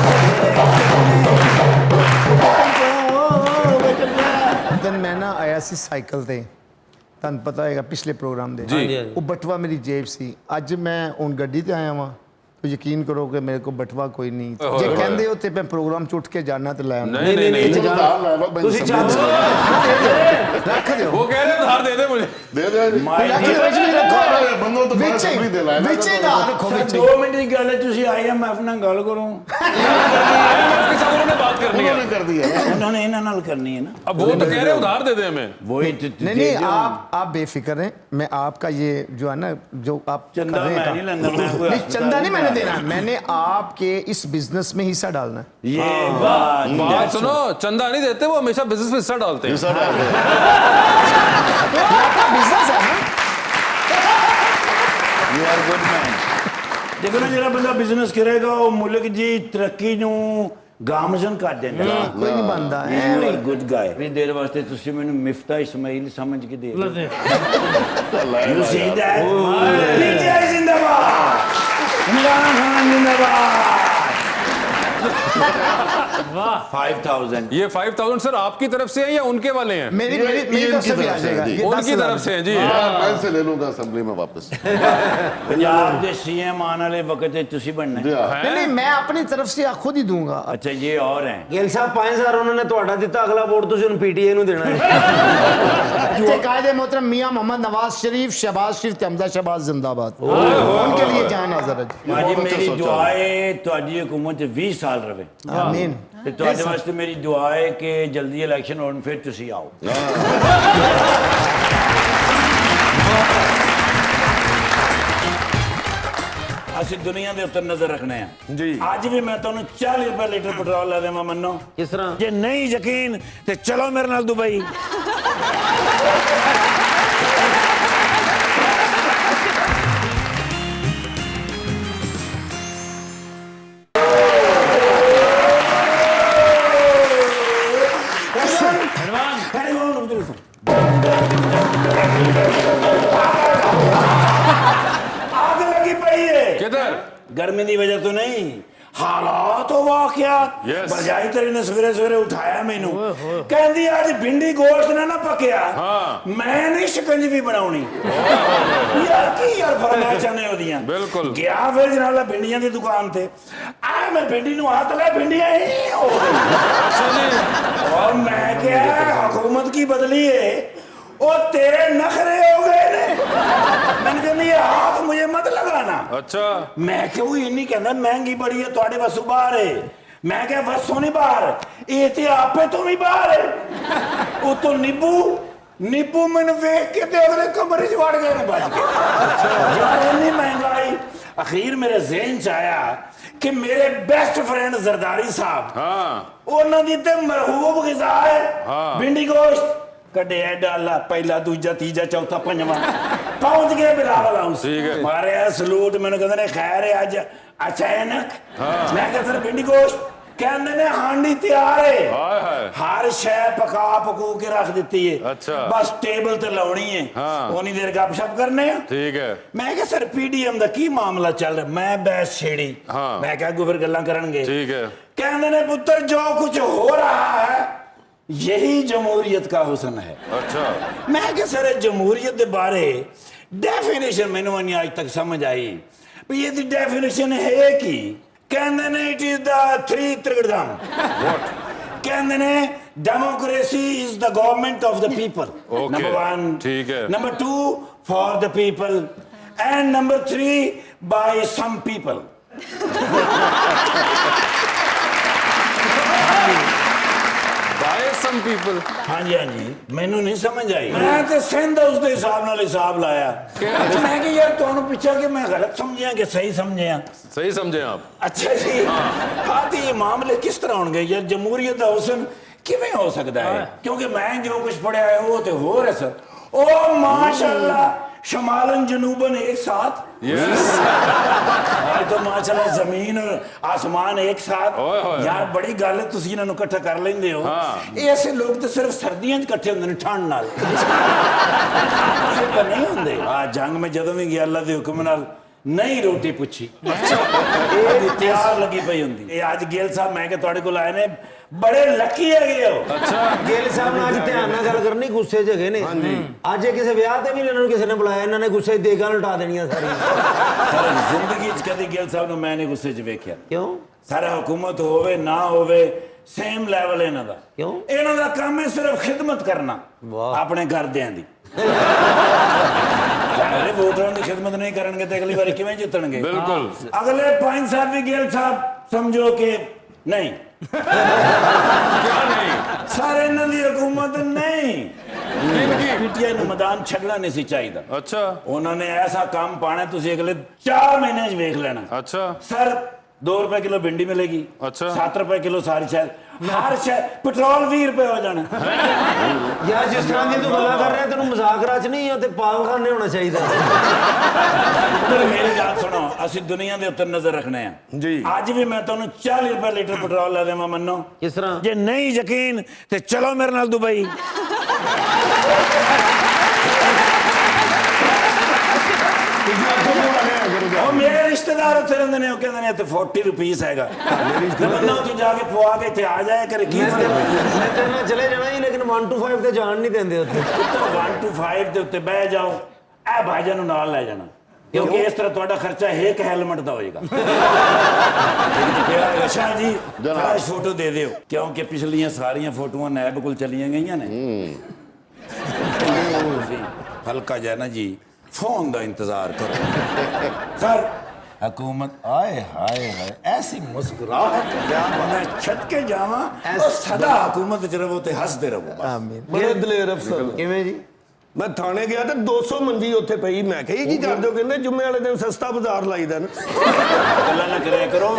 Speaker 8: ਦਿਨ ਮੈਂ ਨਾ ਆਇਆ ਸੀ ਸਾਈਕਲ ਤੇ ਤੁਹਾਨੂੰ ਪਤਾ ਹੋਏਗਾ ਪਿਛਲੇ ਪ੍ਰੋਗਰਾਮ ਦੇ
Speaker 2: ਜੀ।
Speaker 8: ਉਹ ਬਟਵਾ ਮੇਰੀ ਜੇਬ ਸੀ ਅੱਜ ਮੈਂ ਹੁਣ ਗੱਡੀ ਤੇ ਆਇਆ ਵਾਂ तो यकीन करो कि मेरे को बटवा कोई नहीं जे कहंदे होते मैं प्रोग्राम च उठ के जाना तो ले आंदा
Speaker 2: नहीं नहीं
Speaker 4: ਤੁਸੀਂ ਚਾਹੋ
Speaker 8: रख दियो
Speaker 2: वो कह रहे उधार दे दे मुझे।
Speaker 7: ਦੇ ਦੇ
Speaker 8: रख दियो कुछ नहीं रखो
Speaker 7: ਬੰਦੋ ਤਾਂ
Speaker 8: ਵਿੱਚ
Speaker 7: ਬਾਹਰ ਦੇ ਲਾਇਆ
Speaker 8: ਵਿੱਚ ਦਾ रखो ਵਿੱਚ
Speaker 5: 2 ਮਿੰਟ ਦੀ ਗੱਲ ਹੈ ਤੁਸੀਂ IMF ਨਾਲ ਗੱਲ ਕਰੋ
Speaker 2: आपके साथ उन्होंने बात करनी है।
Speaker 7: ਉਹਨੇ ਕਰ ਦਿਆ
Speaker 5: ਉਹਨਾਂ ਨੇ ਇਹਨਾਂ ਨਾਲ ਕਰਨੀ ਹੈ ਨਾ
Speaker 2: अब वो तो कह रहे उधार दे दे हमें।
Speaker 5: वही
Speaker 8: नहीं नहीं आप बेफिक्र हैं मैं आपका ये जो है ना जो आप
Speaker 5: चंदा
Speaker 8: कर रहे हैं
Speaker 5: मैं नहीं लेना, मैं कोई
Speaker 8: नहीं
Speaker 5: अस्पताल
Speaker 8: चंदा नहीं
Speaker 5: में
Speaker 8: मैंने देना आपने आपके इस बिजनेस में हिस्सा डालना है
Speaker 5: ये बात
Speaker 2: बात सुनो चंदा नहीं देते वो हमेशा बिजनेस में हिस्सा डालते हैं।
Speaker 8: आपका बिजनेस है ना
Speaker 5: ਯੂ ਆਰ ਗੁੱਡ ਮੈਨ ਦੇਖੋ ਨਾ ਜਿਹੜਾ ਬੰਦਾ ਬਿਜ਼ਨਸ ਕਰੇਗਾ ਉਹ ਮੁਲਕ ਦੀ ਤਰੱਕੀ ਨੂੰ ਗਾਮਜ਼ਨ ਕਰ ਦਿੰਦਾ
Speaker 8: कोई नहीं बनता है
Speaker 5: ਯੂ ਆਰ ਗੁੱਡ ਗਾਇ ਵੀ ਦੇਰ ਵਾਸਤੇ ਤੁਸੀਂ ਮੈਨੂੰ ਮਿਫਤਾ ਇਸਮਾਈਲ ਸਮਝ ਕੇ ਦੇ ਦਿਓ ਯੂ ਸੀ ਦੈਟ ਪੀਟੀਆਈ ਜ਼ਿੰਦਾਬਾਦ ਇਮਰਾਨ ਖਾਨ ਜ਼ਿੰਦਾਬਾਦ वाह 5,000
Speaker 2: ये 5,000 सर आपकी तरफ से है या उनके वाले हैं?
Speaker 8: मेरी तरफ से भी आ जाएगा ये
Speaker 2: उनकी तरफ से है जी।
Speaker 7: ਮੈਂ ਸੇ ਲੈ ਲੂੰਗਾ ਅਸੈਂਬਲੀ में वापस
Speaker 5: पंजाब के सीएम आने वाले वक्त ਤੁਸੀਂ बनना है
Speaker 8: नहीं नहीं मैं अपनी तरफ से खुद ही दूंगा
Speaker 5: अच्छा ये और हैं
Speaker 4: ਗਿੱਲ ਸਾਹਿਬ 5000 ਉਹਨਾਂ ਨੇ ਤੁਹਾਡਾ ਦਿੱਤਾ ਅਗਲਾ ਵੋਟ ਤੁਸੀਂ ਹੁਣ ਪੀਟੀਆਈ ਨੂੰ ਦੇਣਾ ਹੈ
Speaker 8: अच्छे कायदे मोहतरम मियां मोहम्मद नवाज शरीफ शहबाज शरीफ तमजा शहबाज जिंदाबाद उनके लिए जान हाजिर है जी।
Speaker 5: माजी मेरी दुआ है ਤੁਹਾਡੀ हुकूमत 20 साल रहे
Speaker 8: आमीन
Speaker 5: ਤੇ ਤੁਹਾਡੇ ਵਾਸਤੇ ਮੇਰੀ ਦੁਆ ਹੈ ਕਿ ਜਲਦੀ ਇਲੈਕਸ਼ਨ ਹੋਣ ਫਿਰ ਤੁਸੀਂ ਆਓ ਅਸੀਂ ਦੁਨੀਆ ਦੇ ਉੱਤੇ ਨਜ਼ਰ ਰੱਖਣੇ ਆ
Speaker 2: ਜੀ।
Speaker 5: ਅੱਜ ਵੀ ਮੈਂ ਤੁਹਾਨੂੰ 40 ਰੁਪਏ ਲੀਟਰ ਪੈਟਰੋਲ ਲੈ ਦੇਵਾਂ ਮੰਨੋ
Speaker 4: ਕਿਸ ਤਰ੍ਹਾਂ
Speaker 5: ਜੇ ਨਹੀਂ ਯਕੀਨ ਤੇ ਚਲੋ ਮੇਰੇ ਨਾਲ ਦੁਬਈ आग लगी पई है
Speaker 2: किधर?
Speaker 5: गर्मी की वजह तो नहीं ਹਾਲਾਤ ਉਹ ਵਾਕਿਆਤ
Speaker 2: Yes.
Speaker 5: ਬਜਾਈ ਤੇਰੇ ਨੇ ਸਵੇਰੇ ਸਵੇਰੇ ਉਠਾਇਆ ਮੈਨੂੰ ਕਹਿੰਦੀ ਅੱਜ ਭਿੰਡੀ ਗੋਸ਼ਤ ਨਾ ਪੱਕਿਆ
Speaker 2: ਹਾਂ।
Speaker 5: ਮੈਂ ਨਹੀਂ ਸ਼ਿਕੰਜਵੀ ਬਣਾਉਣੀ ਯਾਰ ਕੀ ਯਾਰ ਫਰਮਾਇਸ਼ਾਂ ਨੇ ਉਹਦੀਆਂ
Speaker 2: ਬਿਲਕੁਲ।
Speaker 5: ਗਿਆ ਫਿਰ ਜਨਾਲਾ ਭਿੰਡੀਆਂ ਦੀ ਦੁਕਾਨ ਤੇ ਆ ਮੈਂ ਭਿੰਡੀ ਨੂੰ ਹੱਥ ਲੈ ਭਿੰਡੀਆਂ ਹੀ ਹੋ ਗਈ और मैं क्या हुकूमत की बदली है और तेरे नखरे हो गए ने मैंने कहा ये हाथ मुझे मत लगाना
Speaker 2: अच्छा
Speaker 5: मैं क्यों ये नहीं कहना महंगी बड़ी है थोड़े बसों बाहर है मैं क्या बसों नहीं बाहर ये ते आपे तो नहीं बाहर है वो तो नीबू मैंने देख के ते अगले कमरे च वड़ गए ने बच के यार इतनी महंगाई अखीर मेरे ज़हन च आया कि मेरे बेस्ट फ्रेंड जरदारी साहब
Speaker 2: हाँ
Speaker 5: ਉਹਨਾਂ ਦੀ ਤੇ ਮਰਹੂਬ ਗਿਜ਼ਾ ਹੈ
Speaker 2: ਹਾਂ।
Speaker 5: ਭਿੰਡੀ ਗੋਸ਼ਤ ਕੱਢਿਆ ਡਾਲਾ ਪਹਿਲਾ ਦੂਜਾ ਤੀਜਾ ਚੌਥਾ ਪੰਜਵਾਂ ਪਹੁੰਚ ਗਏ ਬਿਲਾਵਲ ਹਾਊਸ
Speaker 2: ਠੀਕ ਹੈ।
Speaker 5: ਮਾਰਿਆ ਸਲੂਟ ਮੈਨੂੰ ਕਹਿੰਦੇ ਨੇ ਖੈਰ ਹੈ ਅੱਜ ਅਚਾਨਕ ਮੈਂ ਕਿਹਾ ਸਰ ਭਿੰਡੀ ਗੋਸ਼ਤ ਕਹਿੰਦੇ ਨੇ ਹਾਂਡੀ ਤਿਆਰ ਹੈ
Speaker 2: ਹਾਏ ਹਾਏ
Speaker 5: ਹਰ ਸ਼ੈ ਪਕਾ ਪਕੂ ਕੇ ਰੱਖ ਦਿੱਤੀ ਹੈ
Speaker 2: ਅੱਛਾ।
Speaker 5: ਬਸ ਟੇਬਲ ਤੇ ਲਾਉਣੀ ਹੈ
Speaker 2: ਹਾਂ।
Speaker 5: ਉਨੀ ਦੇਰ ਗੱਪਸ਼ਪ ਕਰਨੇ ਆ
Speaker 2: ठीक है
Speaker 5: ਮੈਂ ਕਿਹਾ ਸਰ ਪੀਡੀਐਮ ਦਾ ਕੀ ਮਾਮਲਾ ਚੱਲ ਰਿਹਾ ਮੈਂ ਬੈਸ ਛੇੜੀ
Speaker 2: ਹਾਂ।
Speaker 5: ਮੈਂ ਕਿਹਾ ਗੁਫਰ ਗੱਲਾਂ ਕਰਨਗੇ
Speaker 2: ठीक है
Speaker 5: कहने ने पुत्र जो कुछ हो रहा है यही जमहूरियत का हुस्न है
Speaker 2: अच्छा
Speaker 5: मैं कि सर जमहूरियत के बारे डेफिनेशन मैंने नहीं आज तक समझ आई भी ये डेफिनेशन है कि कहने ने इट इज द थ्री त्रिगुणम कहने ने democracy is the government of the people
Speaker 2: Okay.
Speaker 5: Number 1
Speaker 2: ठीक है।
Speaker 5: Number 2 for the people and number 3 by some people
Speaker 2: by some people
Speaker 5: हाँ जी मैनू नहीं समझ आई मैं तो सिंध उसके हिसाब नाल हिसाब लाया मैं कि यार तुहानू पूछा कि मैं गलत समझिया कि सही समझिया
Speaker 2: सही समझे आप
Speaker 5: अच्छा जी हाँ तो ये मामले किस तरह होंगे यार जमहूरियत का हुस्न किवें हो सकता है क्योंकि मैं जो कुछ पढ़िया है वो तो हो रहा सर ओ माशाल्लाह शमालन जनूबन एक साथ
Speaker 2: यस
Speaker 5: आज तो माशाल्लाह जमीन और आसमान एक साथ
Speaker 2: ओए होए।
Speaker 5: यार बड़ी गल है तुसी इन्हां नूं इकट्ठा कर लेंदे हो ऐसे लोग तो सिर्फ सर्दियां च इकट्ठे होंदे ने ठंड नाल तो नहीं होंदे आ जंग में जदों भी गया अल्लाह दे हुक्म नाल नहीं रोटी पूछी ये तैयार लगी पई हुंदी ये आज गेल साहब मैं के तुहाडे कोल आए ने बड़े लकी है हो
Speaker 2: अच्छा
Speaker 4: ਗਿੱਲ ਸਾਹਿਬ ਨਾਲ ਅੱਜ ਧਿਆਨ ਨਾਲ ਗੱਲ ਕਰਨੀ ਗੁੱਸੇ 'ਚ ਹੈਗੇ ਨੇ ਅੱਜ ਇਹ ਕਿਸੇ ਵਿਆਹ ਤੇ ਵੀ ਇਹਨਾਂ ਨੂੰ ਕਿਸੇ ਨੇ ਬੁਲਾਇਆ ਇਹਨਾਂ ਨੇ ਗੁੱਸੇ 'ਚ ਦੇਗਾਂ ਲਟਾ ਦੇਣੀਆਂ ਸਾਰੀਆਂ
Speaker 5: सर जिंदगी च कदी गेल साहब नूं मैं नहीं गुस्से च वेख्या
Speaker 4: ਕਿਉਂ
Speaker 5: सारा हुकूमत होवे ना होवे सेम लेवल इन्हां दा
Speaker 4: क्यों?
Speaker 5: इन्हां दा काम है सिर्फ खिदमत करना
Speaker 4: वाह।
Speaker 5: अपने घरदियां दी अरे वोटरां दी खिदमत नहीं करनगे ते अगली बार किवें जितणगे
Speaker 2: बिल्कुल
Speaker 5: अगले 5 साल भी गेल साहब समझो कि नहीं
Speaker 2: क्या नहीं
Speaker 5: सारे इन्हां दी हुकूमत नहीं पीटीआई ਨੂੰ ਮੈਦਾਨ ਛੱਡਣਾ ਨਹੀਂ ਸੀ ਚਾਹੀਦਾ
Speaker 2: अच्छा
Speaker 5: ਉਹਨਾਂ ਨੇ ਐਸਾ ਕੰਮ ਪਾਣਾ ਤੁਸੀਂ ਅਗਲੇ 4 ਮਹੀਨੇ 'ਚ ਵੇਖ ਲੈਣਾ
Speaker 2: अच्छा
Speaker 5: सर 2 रुपए किलो भिंडी मिलेगी
Speaker 2: अच्छा।
Speaker 5: 7 रुपए किलो सारी शहर हर शहर पेट्रोल 20 रुपए हो जाना
Speaker 4: ਯਾਰ ਜਿਸ ਤਰ੍ਹਾਂ ਦੀ ਤੂੰ ਗੱਲਾਂ ਕਰ ਰਿਹਾ ਤੈਨੂੰ ਮਜ਼ਾਕ ਰਾਜ ਨਹੀਂ ਉਹ ਤੇ ਪਾਗਲਖਾਨੇ ਹੋਣਾ ਚਾਹੀਦਾ
Speaker 5: मेरी गल सुनो असि दुनिया के उत्ते नजर रखने हैं
Speaker 3: जी।
Speaker 5: आज भी मैं तुहानू 40 रुपए लीटर पेट्रोल ला देवां मन्नो
Speaker 4: ਕਿਸ ਤਰ੍ਹਾਂ
Speaker 5: जे नहीं यकीन ते चलो मेरे नाल दुबई ਉਹ ਮੇਰੇ ਰਿਸ਼ਤੇਦਾਰ ਉੱਥੇ ਰਹਿੰਦੇ ਨੇ ਉਹ ਕਹਿੰਦੇ ਨੇ ਇੱਥੇ 40 ਰੁਪੀਸ ਹੈਗਾ ਤੇ ਬੰਦਾ ਉੱਥੇ ਜਾ ਕੇ ਪਵਾ ਕੇ ਇੱਥੇ ਆ ਜਾਇਆ ਕਰੇ ਕੀ ਫਰਕ
Speaker 4: ਮੈਂ ਤੇਰੇ ਨਾਲ ਚਲੇ ਜਾਣਾ ਹੀ ਲੇਕਿਨ 1 to 5 ਤੇ ਜਾਣ ਨਹੀਂ ਦਿੰਦੇ ਉੱਥੇ
Speaker 5: 1 to 5 ਦੇ ਉੱਤੇ ਬਹਿ ਜਾਓ ਇਹ ਭਾਈਜਾਨ ਨੂੰ ਨਾਲ ਲੈ ਜਾਣਾ ਕਿਉਂਕਿ ਇਸ ਤਰ੍ਹਾਂ ਤੁਹਾਡਾ ਖਰਚਾ ਇੱਕ ਹੈਲਮਟ ਦਾ ਹੋਏਗਾ ਅੱਛਾ ਜੀ ਫਲੈਸ਼ ਫੋਟੋ ਦੇ ਦਿਓ ਕਿਉਂਕਿ ਪਿਛਲੀਆਂ ਸਾਰੀਆਂ ਫੋਟੋਆਂ ਨੈਬ ਕੋਲ ਚਲੀਆਂ ਗਈਆਂ ਨੇ ਹਲਕਾ ਜਿਹਾ ਨਾ ਜੀ फोन का इंतजार करो सर हुकूमत आए हाय हाय ऐसी मुस्कुराहट मैं छत के जावा सदा हुकूमत च रहो ते हंसते रहो
Speaker 3: बड़े दलेर अफसर
Speaker 4: ਕਿਵੇਂ ਜੀ
Speaker 3: ਮੈਂ ਥਾਣੇ ਗਿਆ ਤੇ 200 ਮੰਜੀ ਉੱਥੇ ਪਈ ਮੈਂ ਕਿਹਾ ਇਹ ਕੀ ਕਰਦੇ ਹੋ ਕਹਿੰਦੇ ਜੁਮੇ ਵਾਲੇ ਦਿਨ ਸਸਤਾ ਬਾਜ਼ਾਰ ਲਾਈਦਾ ਨਾ
Speaker 5: ਗੱਲਾਂ ਨਾ ਕਰਿਆ ਕਰੋ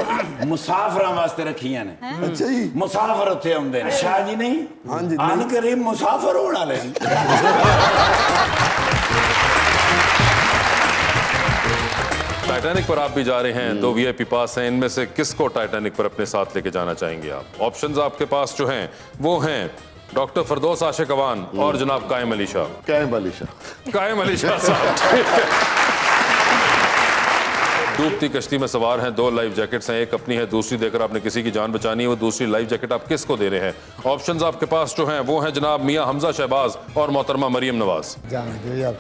Speaker 5: ਮੁਸਾਫਰਾਂ ਵਾਸਤੇ ਰੱਖੀਆਂ ਨੇ
Speaker 3: ਅੱਛਾ ਜੀ
Speaker 5: ਮੁਸਾਫਰ ਉੱਥੇ ਆਉਂਦੇ ਨੇ ਸ਼ਾਹ ਜੀ ਨਹੀਂ
Speaker 3: ਹਾਂਜੀ,
Speaker 5: ਅਨ ਕਰੀਮ ਮੁਸਾਫਰ ਹੋਣ ਵਾਲੇ ਨੇ
Speaker 2: टाइटैनिक पर आप भी जा रहे हैं 2 वीआईपी पास हैं इनमें से किसको टाइटैनिक पर अपने साथ लेके जाना चाहेंगे आप ऑप्शंस आपके पास जो हैं वो हैं डॉक्टर फरदौस आशिक अवान और जनाब कायम अली शाह
Speaker 7: कायम अली शाह
Speaker 2: कायम अली शाह साहब डूबती कश्ती में सवार हैं, 2 लाइफ जैकेट्स हैं, एक अपनी है, दूसरी देकर आपने किसी की जान बचानी है। वो दूसरी लाइफ जैकेट आप किसको दे रहे हैं? ऑप्शंस आपके पास जो हैं वो हैं जनाब मियां हमजा शहबाज और मोहतरमा मरियम नवाज।
Speaker 8: जान दो यार,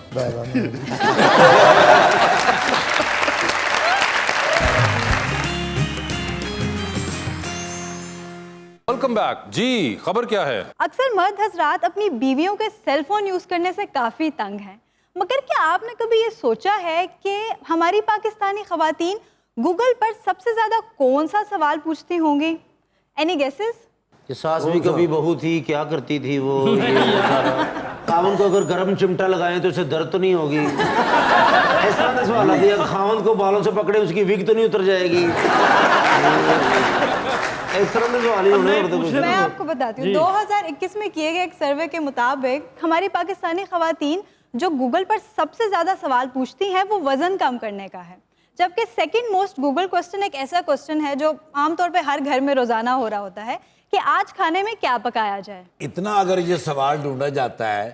Speaker 2: वेलकम बैक जी, खबर क्या है?
Speaker 6: अक्सर मर्द हजरात अपनी बीवियों के सेल फोन यूज करने से काफी तंग हैं, मगर क्या आपने कभी ये सोचा है कि हमारी पाकिस्तानी खवातीन गूगल पर सबसे ज्यादा कौन सा सवाल पूछती होंगी? Any guesses?
Speaker 4: कि सास भी कभी बहू थी, क्या करती थी वो, खावन को अगर गर्म चिमटा लगाएं तो उसे दर्द तो नहीं होगी? ऐसा ना सवाल आ दिया, खावन को बालों से पकड़े उसकी विग तो नहीं उतर जाएगी? इस तरह में सवाल ही होने और तो कुछ
Speaker 6: मैं आपको बताती हूँ, 2021 में किए गए एक सर्वे के मुताबिक हमारी पाकिस्तानी खवातीन जो गूगल पर सबसे ज्यादा सवाल पूछती हैं वो वजन कम करने का है, जबकि सेकंड मोस्ट गूगल क्वेश्चन एक ऐसा क्वेश्चन है जो आमतौर पे हर घर में रोजाना हो रहा होता है कि आज खाने में क्या पकाया जाए।
Speaker 5: इतना अगर ये सवाल ढूंढा जाता है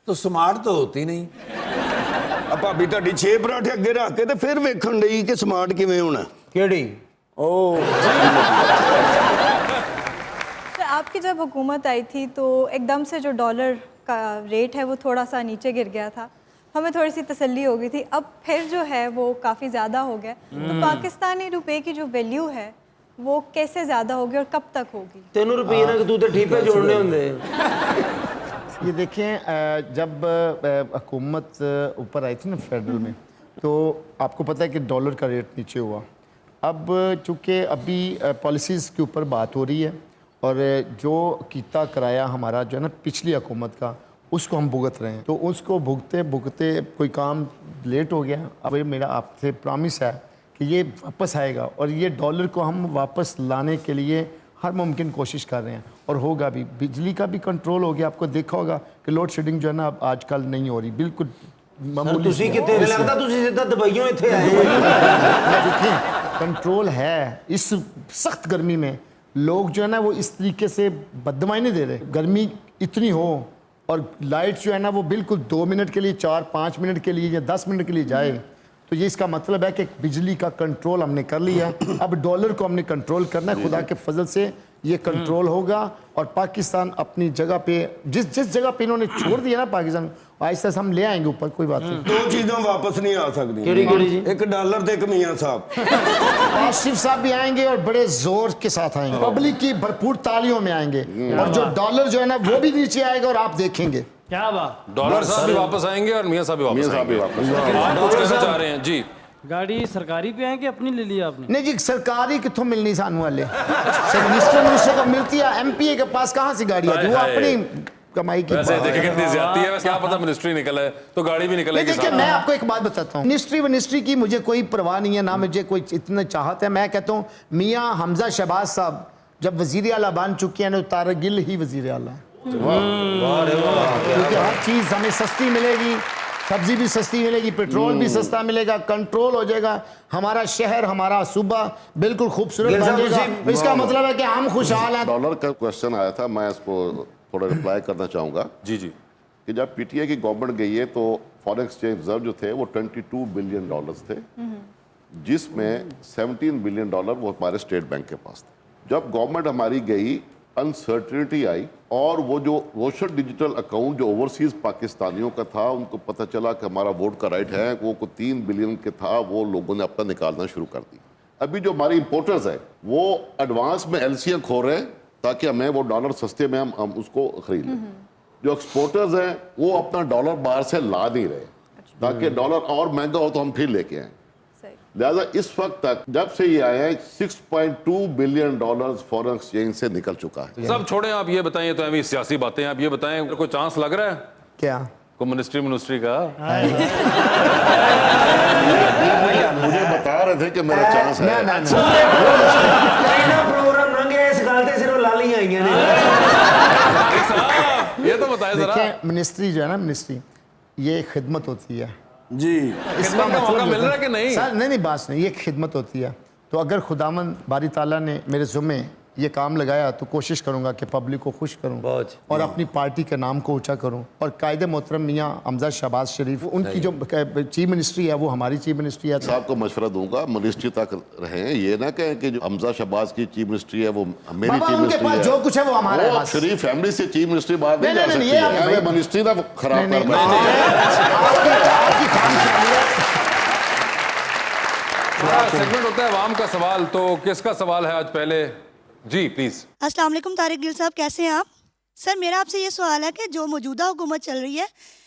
Speaker 5: तो स्मार्ट तो होती नहीं।
Speaker 3: अब भाभी ਤੁਹਾਡੀ 6 ਪਰਾਠੇ ਅੱਗੇ ਰੱਖ ਕੇ ਤੇ ਫਿਰ ਵੇਖਣ ਲਈ ਕਿ ਸਮਾਰਟ ਕਿਵੇਂ ਹੋਣਾ।
Speaker 4: केड़ी
Speaker 6: तो आपकी जब हुकूमत आई थी तो एकदम से जो डॉलर का रेट है वो थोड़ा सा नीचे गिर गया था, हमें थोड़ी सी तसल्ली हो गई थी। अब फिर जो है वो काफ़ी ज़्यादा हो गया, तो पाकिस्तानी रुपए की जो वैल्यू है वो कैसे ज़्यादा होगी और कब तक होगी?
Speaker 4: 3 रुपये ना कि तू तो ठीक पे जोड़ने होंगे।
Speaker 8: ये देखें, जब हुकूमत ऊपर आई थी ना फेडरल में, तो आपको पता है कि डॉलर का रेट नीचे हुआ। अब चूँकि अभी पॉलिसीज़ के ऊपर बात हो रही है और जो कीता कराया हमारा जो है ना पिछली हुकूमत का, उसको हम भुगत रहे हैं, तो उसको भुगते भुगते कोई काम लेट हो गया। अब ये मेरा आपसे प्रॉमिस है कि ये वापस आएगा और ये डॉलर को हम वापस लाने के लिए हर मुमकिन कोशिश कर रहे हैं और होगा भी। बिजली का भी कंट्रोल हो गया, आपको देखा होगा कि लोड शेडिंग जो है ना अब आजकल नहीं हो रही, बिल्कुल मामूली
Speaker 4: तुसी कितने लगता तुसी सीधा दवाइयों इत्थे आए।
Speaker 8: देखिए कंट्रोल है। इस सख्त गर्मी में लोग जो है ना वो इस तरीके से बददुआई नहीं दे रहे। गर्मी इतनी हो और लाइट जो है ना वो बिल्कुल 2 मिनट के लिए, 4-5 मिनट के लिए या 10 मिनट के लिए जाए, तो ये इसका मतलब है कि बिजली का कंट्रोल हमने कर लिया। अब डॉलर को हमने कंट्रोल करना है। खुदा के फजल से ये कंट्रोल होगा और पाकिस्तान अपनी जगह पे जिस जगह पे इन्होंने छोड़ दिया ना पाकिस्तान, आहिस्ता से हम ले आएंगे ऊपर, कोई बात नहीं।
Speaker 3: 2 चीजें वापस नहीं आ सकती।
Speaker 4: केड़ी जी?
Speaker 3: एक डॉलर ते एक मियां साहब।
Speaker 8: आसिफ साहब भी आएंगे और बड़े जोर के साथ आएंगे, पब्लिक की भरपूर तालियों में आएंगे और जो डॉलर जो है ना वो भी नीचे आएगा और आप देखेंगे।
Speaker 1: क्या बात,
Speaker 2: डॉलर साहब भी वापस आएंगे और मियां साहब भी वापस आएंगे। आप कुछ कहना चाह रहे हैं जी?
Speaker 1: गाड़ी सरकारी पे है कि अपनी ले लिया आपने?
Speaker 8: नहीं जी, सरकारी कितों मिलनी सानू वाले मिनिस्टर को मिलती है, एमपीए के पास कहाँ से गाड़ी आती है? वो अपनी कमाई की
Speaker 2: वैसे
Speaker 8: बात है।
Speaker 2: देखिए कितनी ज्यादती है। वैसे क्या पता मिनिस्ट्री निकला है तो गाड़ी भी निकलेगी।
Speaker 8: देखिए मैं आपको एक बात बताता हूँ, मिनिस्ट्री की मुझे कोई परवाह नहीं है, ना मुझे कोई इतनी चाहत है। मैं कहता हूँ मियाँ हमजा शहबाज साहब जब वजीर आला बन चुके हैं ना, तारा गिल ही वजीर आला है, क्योंकि हर चीज़ हमें सस्ती मिलेगी, सब्जी भी सस्ती मिलेगी, पेट्रोल भी सस्ता मिलेगा, कंट्रोल हो जाएगा, हमारा शहर हमारा सूबा बिल्कुल खूबसूरत बन जाएगा। इसका मतलब है कि हम खुशहाल हैं।
Speaker 7: डॉलर का क्वेश्चन आया था, मैं इसको थोड़ा रिप्लाई करना चाहूँगा
Speaker 2: जी जी
Speaker 7: कि जब पीटीआई की गवर्नमेंट गई है तो फॉरेन एक्सचेंज रिजर्व जो थे वो 22 बिलियन डॉलर्स थे, जिसमें 17 बिलियन डॉलर वो हमारे स्टेट बैंक के पास थे। जब गवर्नमेंट हमारी गई, अनसर्टिनिटी आई और वो जो रोशन डिजिटल अकाउंट जो ओवरसीज पाकिस्तानियों का था, उनको पता चला कि हमारा वोट का राइट है, वो 3 बिलियन के था, वो लोगों ने अपना निकालना शुरू कर दी। अभी जो हमारी इंपोर्टर्स है वो एडवांस में एलसीएं खो रहे हैं ताकि हमें वो डॉलर सस्ते में हम उसको खरीद लें। जो एक्सपोर्टर्स हैं वो अपना डॉलर बाहर से ला नहीं रहे ताकि डॉलर और महंगा हो तो हम फिर लेके आए। लिहाजा इस वक्त तक जब से ये आया 6.2 बिलियन डॉलर्स फॉरेन एक्सचेंज से निकल चुका है।
Speaker 2: सब छोड़े, आप ये बताएं, तो अभी सियासी बातें, आप ये बताएं कोई चांस लग रहा है
Speaker 8: क्या
Speaker 2: को मिनिस्ट्री का?
Speaker 7: मुझे बता रहे थे कि मेरा चांस है।
Speaker 4: प्रोग्राम रंगे इस गालते सिर्फ लाली आई हैं।
Speaker 2: ये तो बताएं जरा।
Speaker 8: देखिए मिनिस्ट्री जो है ना, मिनिस्ट्री ये खिदमत होती है
Speaker 3: जी।
Speaker 8: इसका मतलब
Speaker 2: मिल रहा है कि नहीं?
Speaker 8: सर नहीं बात नहीं, ये खिदमत होती है। तो अगर खुदावन बारी ताला ने मेरे ज़ुम्मे ये काम लगाया तो कोशिश करूंगा कि पब्लिक को खुश करूं
Speaker 4: बहुत।
Speaker 8: और अपनी पार्टी के नाम को ऊंचा करूं। और कायदे मोहतरम मियाँ हमजा शहबाज शरीफ, उनकी जो चीफ मिनिस्ट्री है वो हमारी चीफ मिनिस्ट्री है।
Speaker 7: साहब को मशवरा दूंगा मिनिस्ट्री तक रहे, ये ना कहें कि जो हमजा शहबाज की चीफ मिनिस्ट्री है वो मेरी
Speaker 8: बाबा,
Speaker 7: चीफ
Speaker 8: उनके
Speaker 7: मिनिस्ट्री
Speaker 8: पास
Speaker 7: है।
Speaker 8: जो कुछ है वो हमारा है
Speaker 7: वो
Speaker 8: बस।
Speaker 7: शरीफ फैमिली से चीफ मिनिस्ट्री बाहर नहीं जा
Speaker 8: नहीं,
Speaker 7: सकती
Speaker 8: ये
Speaker 7: है।
Speaker 8: आप-
Speaker 7: ये मिनिस्ट्री ना खराब
Speaker 8: नहीं,
Speaker 7: कर
Speaker 8: नहीं,
Speaker 7: रहे हैं।
Speaker 8: आपकी खामख्याली है।
Speaker 2: सेगमेंट होता है आवाम का सवाल, तो किसका सवाल है आज पहले? जी प्लीज।
Speaker 10: अस्सलाम वालेकुम तारिक गिल साहब, कैसे हैं आप? सर मेरा आपसे ये सवाल है कि जो मौजूदा हुकूमत चल रही है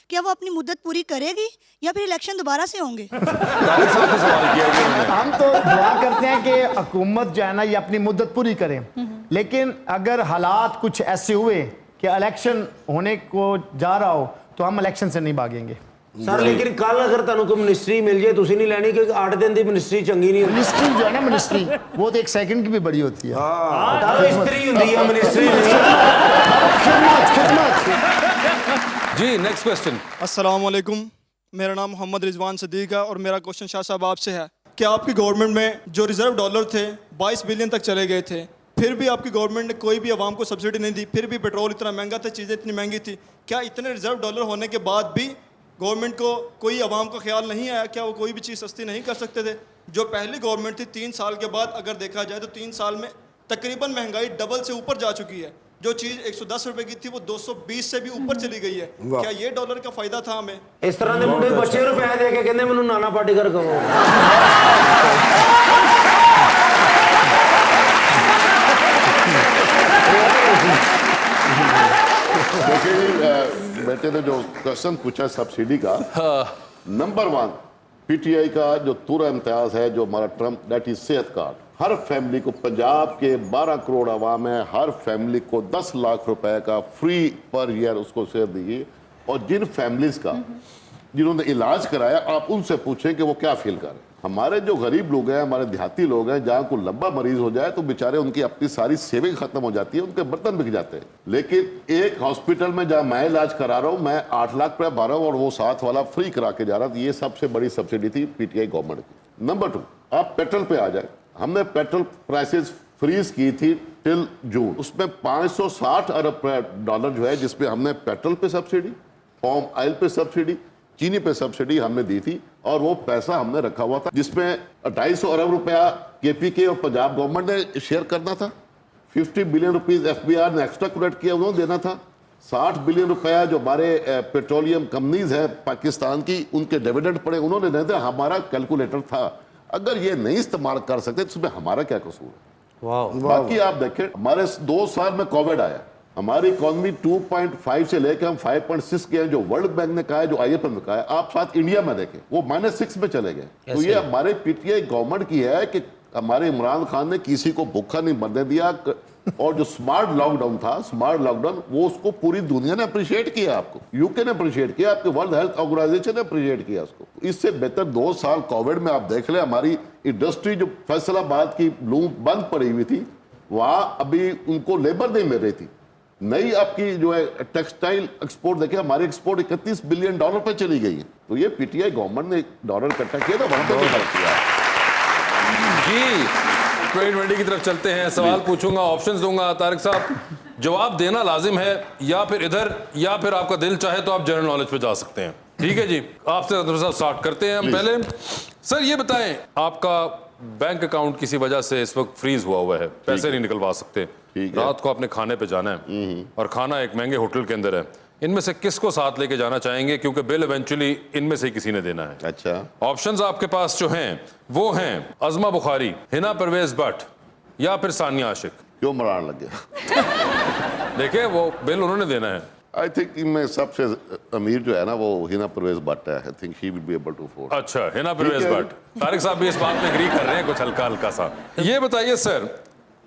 Speaker 10: क्या वो अपनी मुद्दत पूरी करेगी या फिर इलेक्शन दोबारा से होंगे?
Speaker 2: सवाल किया है उन्होंने।
Speaker 8: हम तो दुआ करते हैं कि हुकूमत जो है ना ये अपनी मुद्दत पूरी करे, लेकिन अगर हालात कुछ ऐसे हुए कि इलेक्शन होने को जा रहा हो तो हम इलेक्शन से नहीं भागेंगे।
Speaker 4: सर लेकिन कल अगर तुहानू कोई मिनिस्ट्री मिल जाए तुसी नहीं लेनी, क्योंकि 8 दिन की मिनिस्ट्री चंगी नहीं होती।
Speaker 8: मिनिस्ट्री जो है ना मिनिस्ट्री वो तो 1 सेकंड की भी बड़ी होती है।
Speaker 4: मिनिस्ट्री होती है, मिनिस्ट्री नहीं।
Speaker 2: जी नेक्स्ट क्वेश्चन।
Speaker 11: अस्सलाम वालेकुम, मेरा नाम मोहम्मद रिजवान सदीक है और मेरा क्वेश्चन शाह साहब आपसे है कि आपकी गवर्नमेंट में जो रिजर्व डॉलर थे 22 बिलियन तक चले गए थे, फिर भी आपकी गवर्नमेंट ने कोई भी आवाम को सब्सिडी नहीं दी, फिर भी पेट्रोल इतना महंगा था, चीज़ें इतनी महंगी थी। क्या इतने रिजर्व डॉलर होने के बाद भी गवर्नमेंट को कोई आवाम का ख्याल नहीं आया? क्या वो कोई भी चीज़ सस्ती नहीं कर सकते थे? जो पहली गवर्नमेंट थी 3 साल के बाद अगर देखा जाए तो 3 साल में तकरीबन महंगाई डबल से ऊपर जा चुकी है। जो चीज़ 110 रुपए की थी वो 220 से भी ऊपर चली गई है। क्या ये डॉलर का फायदा था हमें?
Speaker 4: इस तरह के मुंडे बच्चे रुपए दे के कहते मैनू नाना पाटेकर कहो।
Speaker 7: देखिए बेटे ने जो क्वेश्चन पूछा सब्सिडी का, नंबर 1 पीटीआई का जो पूरा इम्तियाज है जो हमारा ट्रम्प, दैट इज सेहत कार्ड। हर फैमिली को, पंजाब के 12 करोड़ आवाम है, हर फैमिली को 10 लाख रुपए का फ्री पर ईयर उसको सेहत दी। और जिन फैमिलीज का जिन्होंने इलाज कराया आप उनसे पूछें कि वो क्या फील कर रहे हैं। हमारे जो गरीब लोग हैं, हमारे देहाती लोग हैं, जहाँ को लंबा मरीज हो जाए तो बेचारे उनकी अपनी सारी सेविंग खत्म हो जाती है, उनके बर्तन बिक जाते हैं। लेकिन एक हॉस्पिटल में जहाँ मैं इलाज करा रहा हूँ, मैं 8 लाख रुपया भर रहा हूँ और वो साथ वाला फ्री करा के जा रहा था। ये सबसे बड़ी सब्सिडी थी पीटीआई गवर्नमेंट की। नंबर 2, आप पेट्रोल पे आ जाए। हमने पेट्रोल प्राइसेस फ्रीज की थी टिल जून, उसमें 560 अरब डॉलर जो है जिसपे हमने पेट्रोल पे सब्सिडी, पाम ऑयल पे सब्सिडी, चीनी पे सब्सिडी हमने दी थी। और वो पैसा हमने रखा हुआ था जिसमें 250 अरब रुपया केपीके और पंजाब गवर्नमेंट ने शेयर करना था। 50 बिलियन रुपीज एफबीआर ने एक्स्ट्रा कलेक्ट किया, उन्होंने देना था। 60 बिलियन रुपया जो हमारे पेट्रोलियम कंपनीज है पाकिस्तान की, उनके डिविडेंड पड़े, उन्होंने नहीं दिया। हमारा कैलकुलेटर था। अगर ये नहीं इस्तेमाल कर सकते तो उसमें हमारा क्या कसूर है? बाकी आप देखें, हमारे 2 साल में कोविड आया, हमारी इकोनॉमी 2.5 से लेकर हम 5.6 के हैं, जो वर्ल्ड बैंक ने कहा है, जो IMF ने कहा है। आप साथ इंडिया में देखें वो -6 में चले गए। तो ये हमारे पीटीआई गवर्नमेंट की है कि हमारे इमरान खान ने किसी को भूखा नहीं मरने दिया। और जो स्मार्ट लॉकडाउन था, स्मार्ट लॉकडाउन, वो उसको पूरी दुनिया ने अप्रिशिएट किया, आपको यूके ने अप्रिशिएट किया, आपके वर्ल्ड हेल्थ ऑर्गेनाइजेशन ने अप्रिशिएट किया उसको। इससे बेहतर 2 साल कोविड में आप देख ले, हमारी इंडस्ट्री जो फैसलाबाद की लूम बंद पड़ी हुई थी, वहां अभी उनको लेबर नहीं मिल रही थी। नई आपकी जो है टेक्सटाइल एक्सपोर्ट देखे, हमारी एक्सपोर्ट 31 बिलियन डॉलर पे चली गई है। तो ये पीटीआई गवर्नमेंट ने डॉलर इकट्ठा किया था, वहां पे भी खर्च किया
Speaker 2: जी 2020 की तरफ चलते हैं। सवाल पूछूंगा, ऑप्शंस दूंगा। तारिक साहब जवाब देना लाजिम है, या फिर इधर, या फिर आपका दिल चाहे तो आप जनरल नॉलेज पे जा सकते हैं। ठीक है जी, आपसे स्टार्ट करते हैं हम। पहले सर ये बताएं, आपका बैंक अकाउंट किसी वजह से इस वक्त फ्रीज हुआ है, पैसे नहीं निकलवा सकते, रात को आपने खाने पे जाना है और खाना एक महंगे होटल के अंदर है, इनमें से किसको साथ लेके जाना चाहेंगे? क्योंकि बिल इवेंचुअली इनमें से किसी ने देना है।
Speaker 7: अच्छा,
Speaker 2: ऑप्शंस आपके पास जो हैं वो हैं अज़मा बुखारी, हिना परवेज भट्ट या फिर सानिया आशिक।
Speaker 7: क्यों मरान लग गया?
Speaker 2: देखिए वो बिल उन्होंने देना है।
Speaker 7: आई थिंक इनमें सबसे अमीर जो है ना वो हिना परवेज भट्ट है। I think she will be able to afford.
Speaker 2: अच्छा, हिना परवेज भट्ट। तारिक साहब भी इस बात में एग्री कर रहे हैं कुछ हल्का हल्का सा। ये बताइए सर,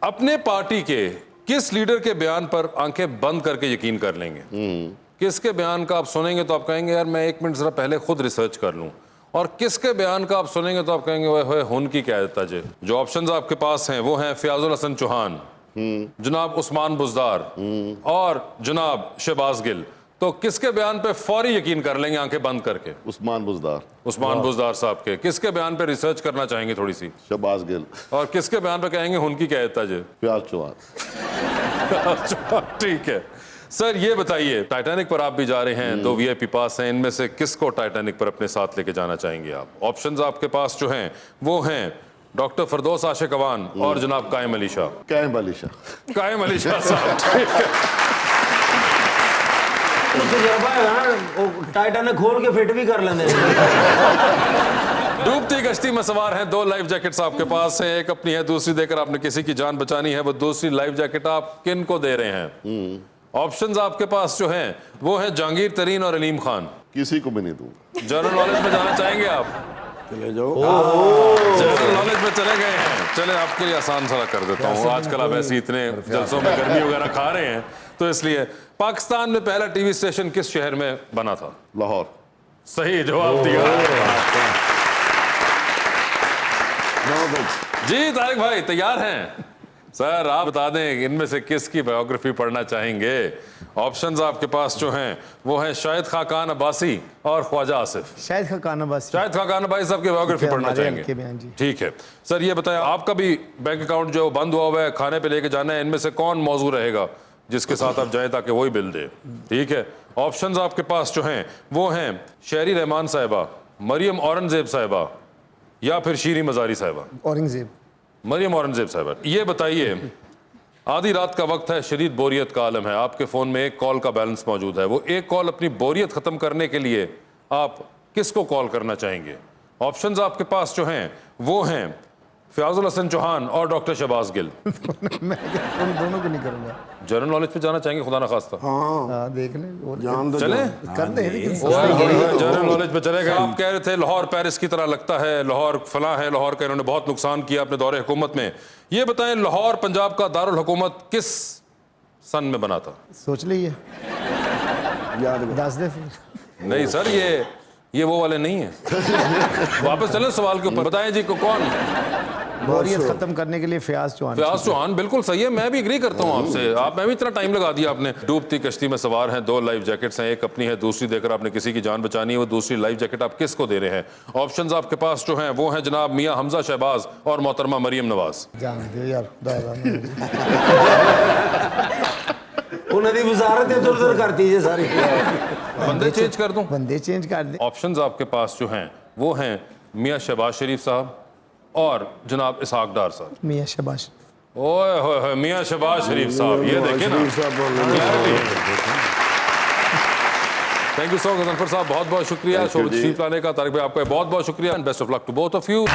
Speaker 2: अपने पार्टी के किस लीडर के बयान पर आंखें बंद करके यकीन कर लेंगे? किसके बयान का आप सुनेंगे तो आप कहेंगे यार मैं 1 मिनट जरा पहले खुद रिसर्च कर लूं, और किसके बयान का आप सुनेंगे तो आप कहेंगे ओए हुन की क्या देता जे। जो ऑप्शंस आपके पास हैं वो हैं फयाजुल हसन चौहान, जनाब उस्मान बुजदार और जनाब शहबाज गिल। तो किसके बयान पे फौरी यकीन कर लेंगे आंखें बंद करके?
Speaker 7: उस्मान बुजदार,
Speaker 2: उस्मान बुजदार साहब के। किसके बयान पे रिसर्च करना चाहेंगे थोड़ी सी?
Speaker 7: शहबाज गिल,
Speaker 2: और किसके बयान पे कहेंगे उनकी क्या एहताज है?
Speaker 7: फयाज चौहान।
Speaker 2: ठीक है सर, ये बताइए टाइटैनिक पर आप भी जा रहे हैं, 2 VIP पास हैं, इनमें से किसको टाइटैनिक पर अपने साथ लेके जाना चाहेंगे आप? ऑप्शंस आपके पास जो हैं वो हैं डॉक्टर फरदौस आशिक अवान और जनाब कायम अली शाह।
Speaker 7: कायम अली शाह।
Speaker 2: कायम अली शाह साहब, ठीक है।
Speaker 4: तजुर्बा है ना, वो टाइटैनिक खोल के फिट भी कर लेंगे।
Speaker 2: डूबती कश्ती में सवार हैं, 2 लाइफ जैकेट्स आपके पास हैं, एक अपनी है, दूसरी देकर आपने किसी की जान बचानी है। वो दूसरी लाइफ जैकेट आप किन को दे रहे हैं? ऑप्शंस आपके पास जो हैं वो है जहांगीर तरीन और अलीम खान।
Speaker 7: किसी को भी नहीं दूंगा।
Speaker 2: जनरल नॉलेज में जाना चाहेंगे आप?
Speaker 3: चले जाओ।
Speaker 2: जनरल नॉलेज में चले गए हैं। चले आपके लिए आसान सा कर देता हूँ, आजकल आप ऐसे इतने जलसों में गर्मी वगैरह खा रहे हैं, तो इसलिए पाकिस्तान में पहला टीवी स्टेशन किस शहर में बना था?
Speaker 7: लाहौर।
Speaker 2: सही जवाब दिया जी। तारिक भाई तैयार हैं? सर आप बता दें इनमें से किसकी बायोग्राफी पढ़ना चाहेंगे? ऑप्शंस आपके पास जो हैं वो हैं शाहिद खाकान अब्बासी और ख्वाजा आसिफ।
Speaker 8: शाहिद खाकान अब्बासी।
Speaker 2: शाहिद खाकान अब्बासी साहब की बायोग्राफी पढ़ना चाहेंगे? ठीक है सर, ये बताएं आपका भी बैंक अकाउंट जो बंद हुआ हुआ है, खाने पे लेके जाना है, इनमें से कौन मौजू रहेगा जिसके साथ आप जाएं ताकि वही बिल दे? ठीक है, ऑप्शंस आपके पास जो हैं वो हैं शहरी रहमान साहिबा, मरियम औरंगजेब साहिबा या फिर शीरी मजारी साहिबा।
Speaker 8: औरंगजेब।
Speaker 2: मरियम औरंगजेब साहिबा। ये बताइए आधी रात का वक्त है, शदीद बोरियत का आलम है, आपके फ़ोन में एक कॉल का बैलेंस मौजूद है, वो एक कॉल अपनी बोरियत ख़त्म करने के लिए आप किसको कॉल करना चाहेंगे? ऑप्शंस आपके पास जो हैं वो हैं फयाजुल हसन चौहान और डॉक्टर शहबाज गिल।
Speaker 8: मैं दोनों को नहीं करूंगा।
Speaker 2: जनरल नॉलेज पे जाना चाहेंगे खुदा ना खास्ता?
Speaker 3: हाँ
Speaker 8: देख लें,
Speaker 2: चले
Speaker 8: कर दे, लेकिन
Speaker 2: जनरल नॉलेज पे चले गए। आप कह रहे थे लाहौर पेरिस की तरह लगता है, लाहौर फला है, लाहौर का इन्होंने बहुत नुकसान किया अपने दौरे हुकूमत में। ये बताएं लाहौर पंजाब का दारुल हुकूमत किस सन में बना था?
Speaker 8: सोच लीजिए,
Speaker 3: याद
Speaker 8: दस दे फिर।
Speaker 2: नहीं सर, ये वो वाले नहीं है। वापस चले सवाल के ऊपर, बताएं जी को कौन?
Speaker 8: बोरियत खत्म करने के लिए फयाज चौहान।
Speaker 2: फयाज चौहान बिल्कुल सही है, मैं भी एग्री करता हूँ आपसे। मैं भी इतना टाइम लगा दिया आपने। डूबती कश्ती में सवार हैं, 2 लाइफ जैकेट्स हैं, एक अपनी है, दूसरी देकर आपने किसी की जान बचानी है। वो दूसरी लाइफ जैकेट आप किसको दे रहे हैं? ऑप्शंस आपके पास जो हैं वो हैं जनाब मियां हमजा शहबाज और मोहतरमा मरियम नवाज।
Speaker 8: जान दो यार,
Speaker 4: उन्हें वजारत इधर-उधर करती है सारी।
Speaker 2: बंदे चेंज कर दूं?
Speaker 8: बंदे चेंज कर दे।
Speaker 2: ऑप्शंस आपके पास जो हैं वो हैं मियां शहबाज शरीफ साहब और जनाब इसहाक डार साहब।
Speaker 8: मियां शहबाज।
Speaker 2: ओए होए मियां शहबाज शरीफ साहब, ये देखें ना। Thank you so much Ghazanfar साहब, बहुत बहुत शुक्रिया शो तशरीफ लाने का। तारिक भाई आपका बहुत बहुत शुक्रिया। Best of luck to both of you.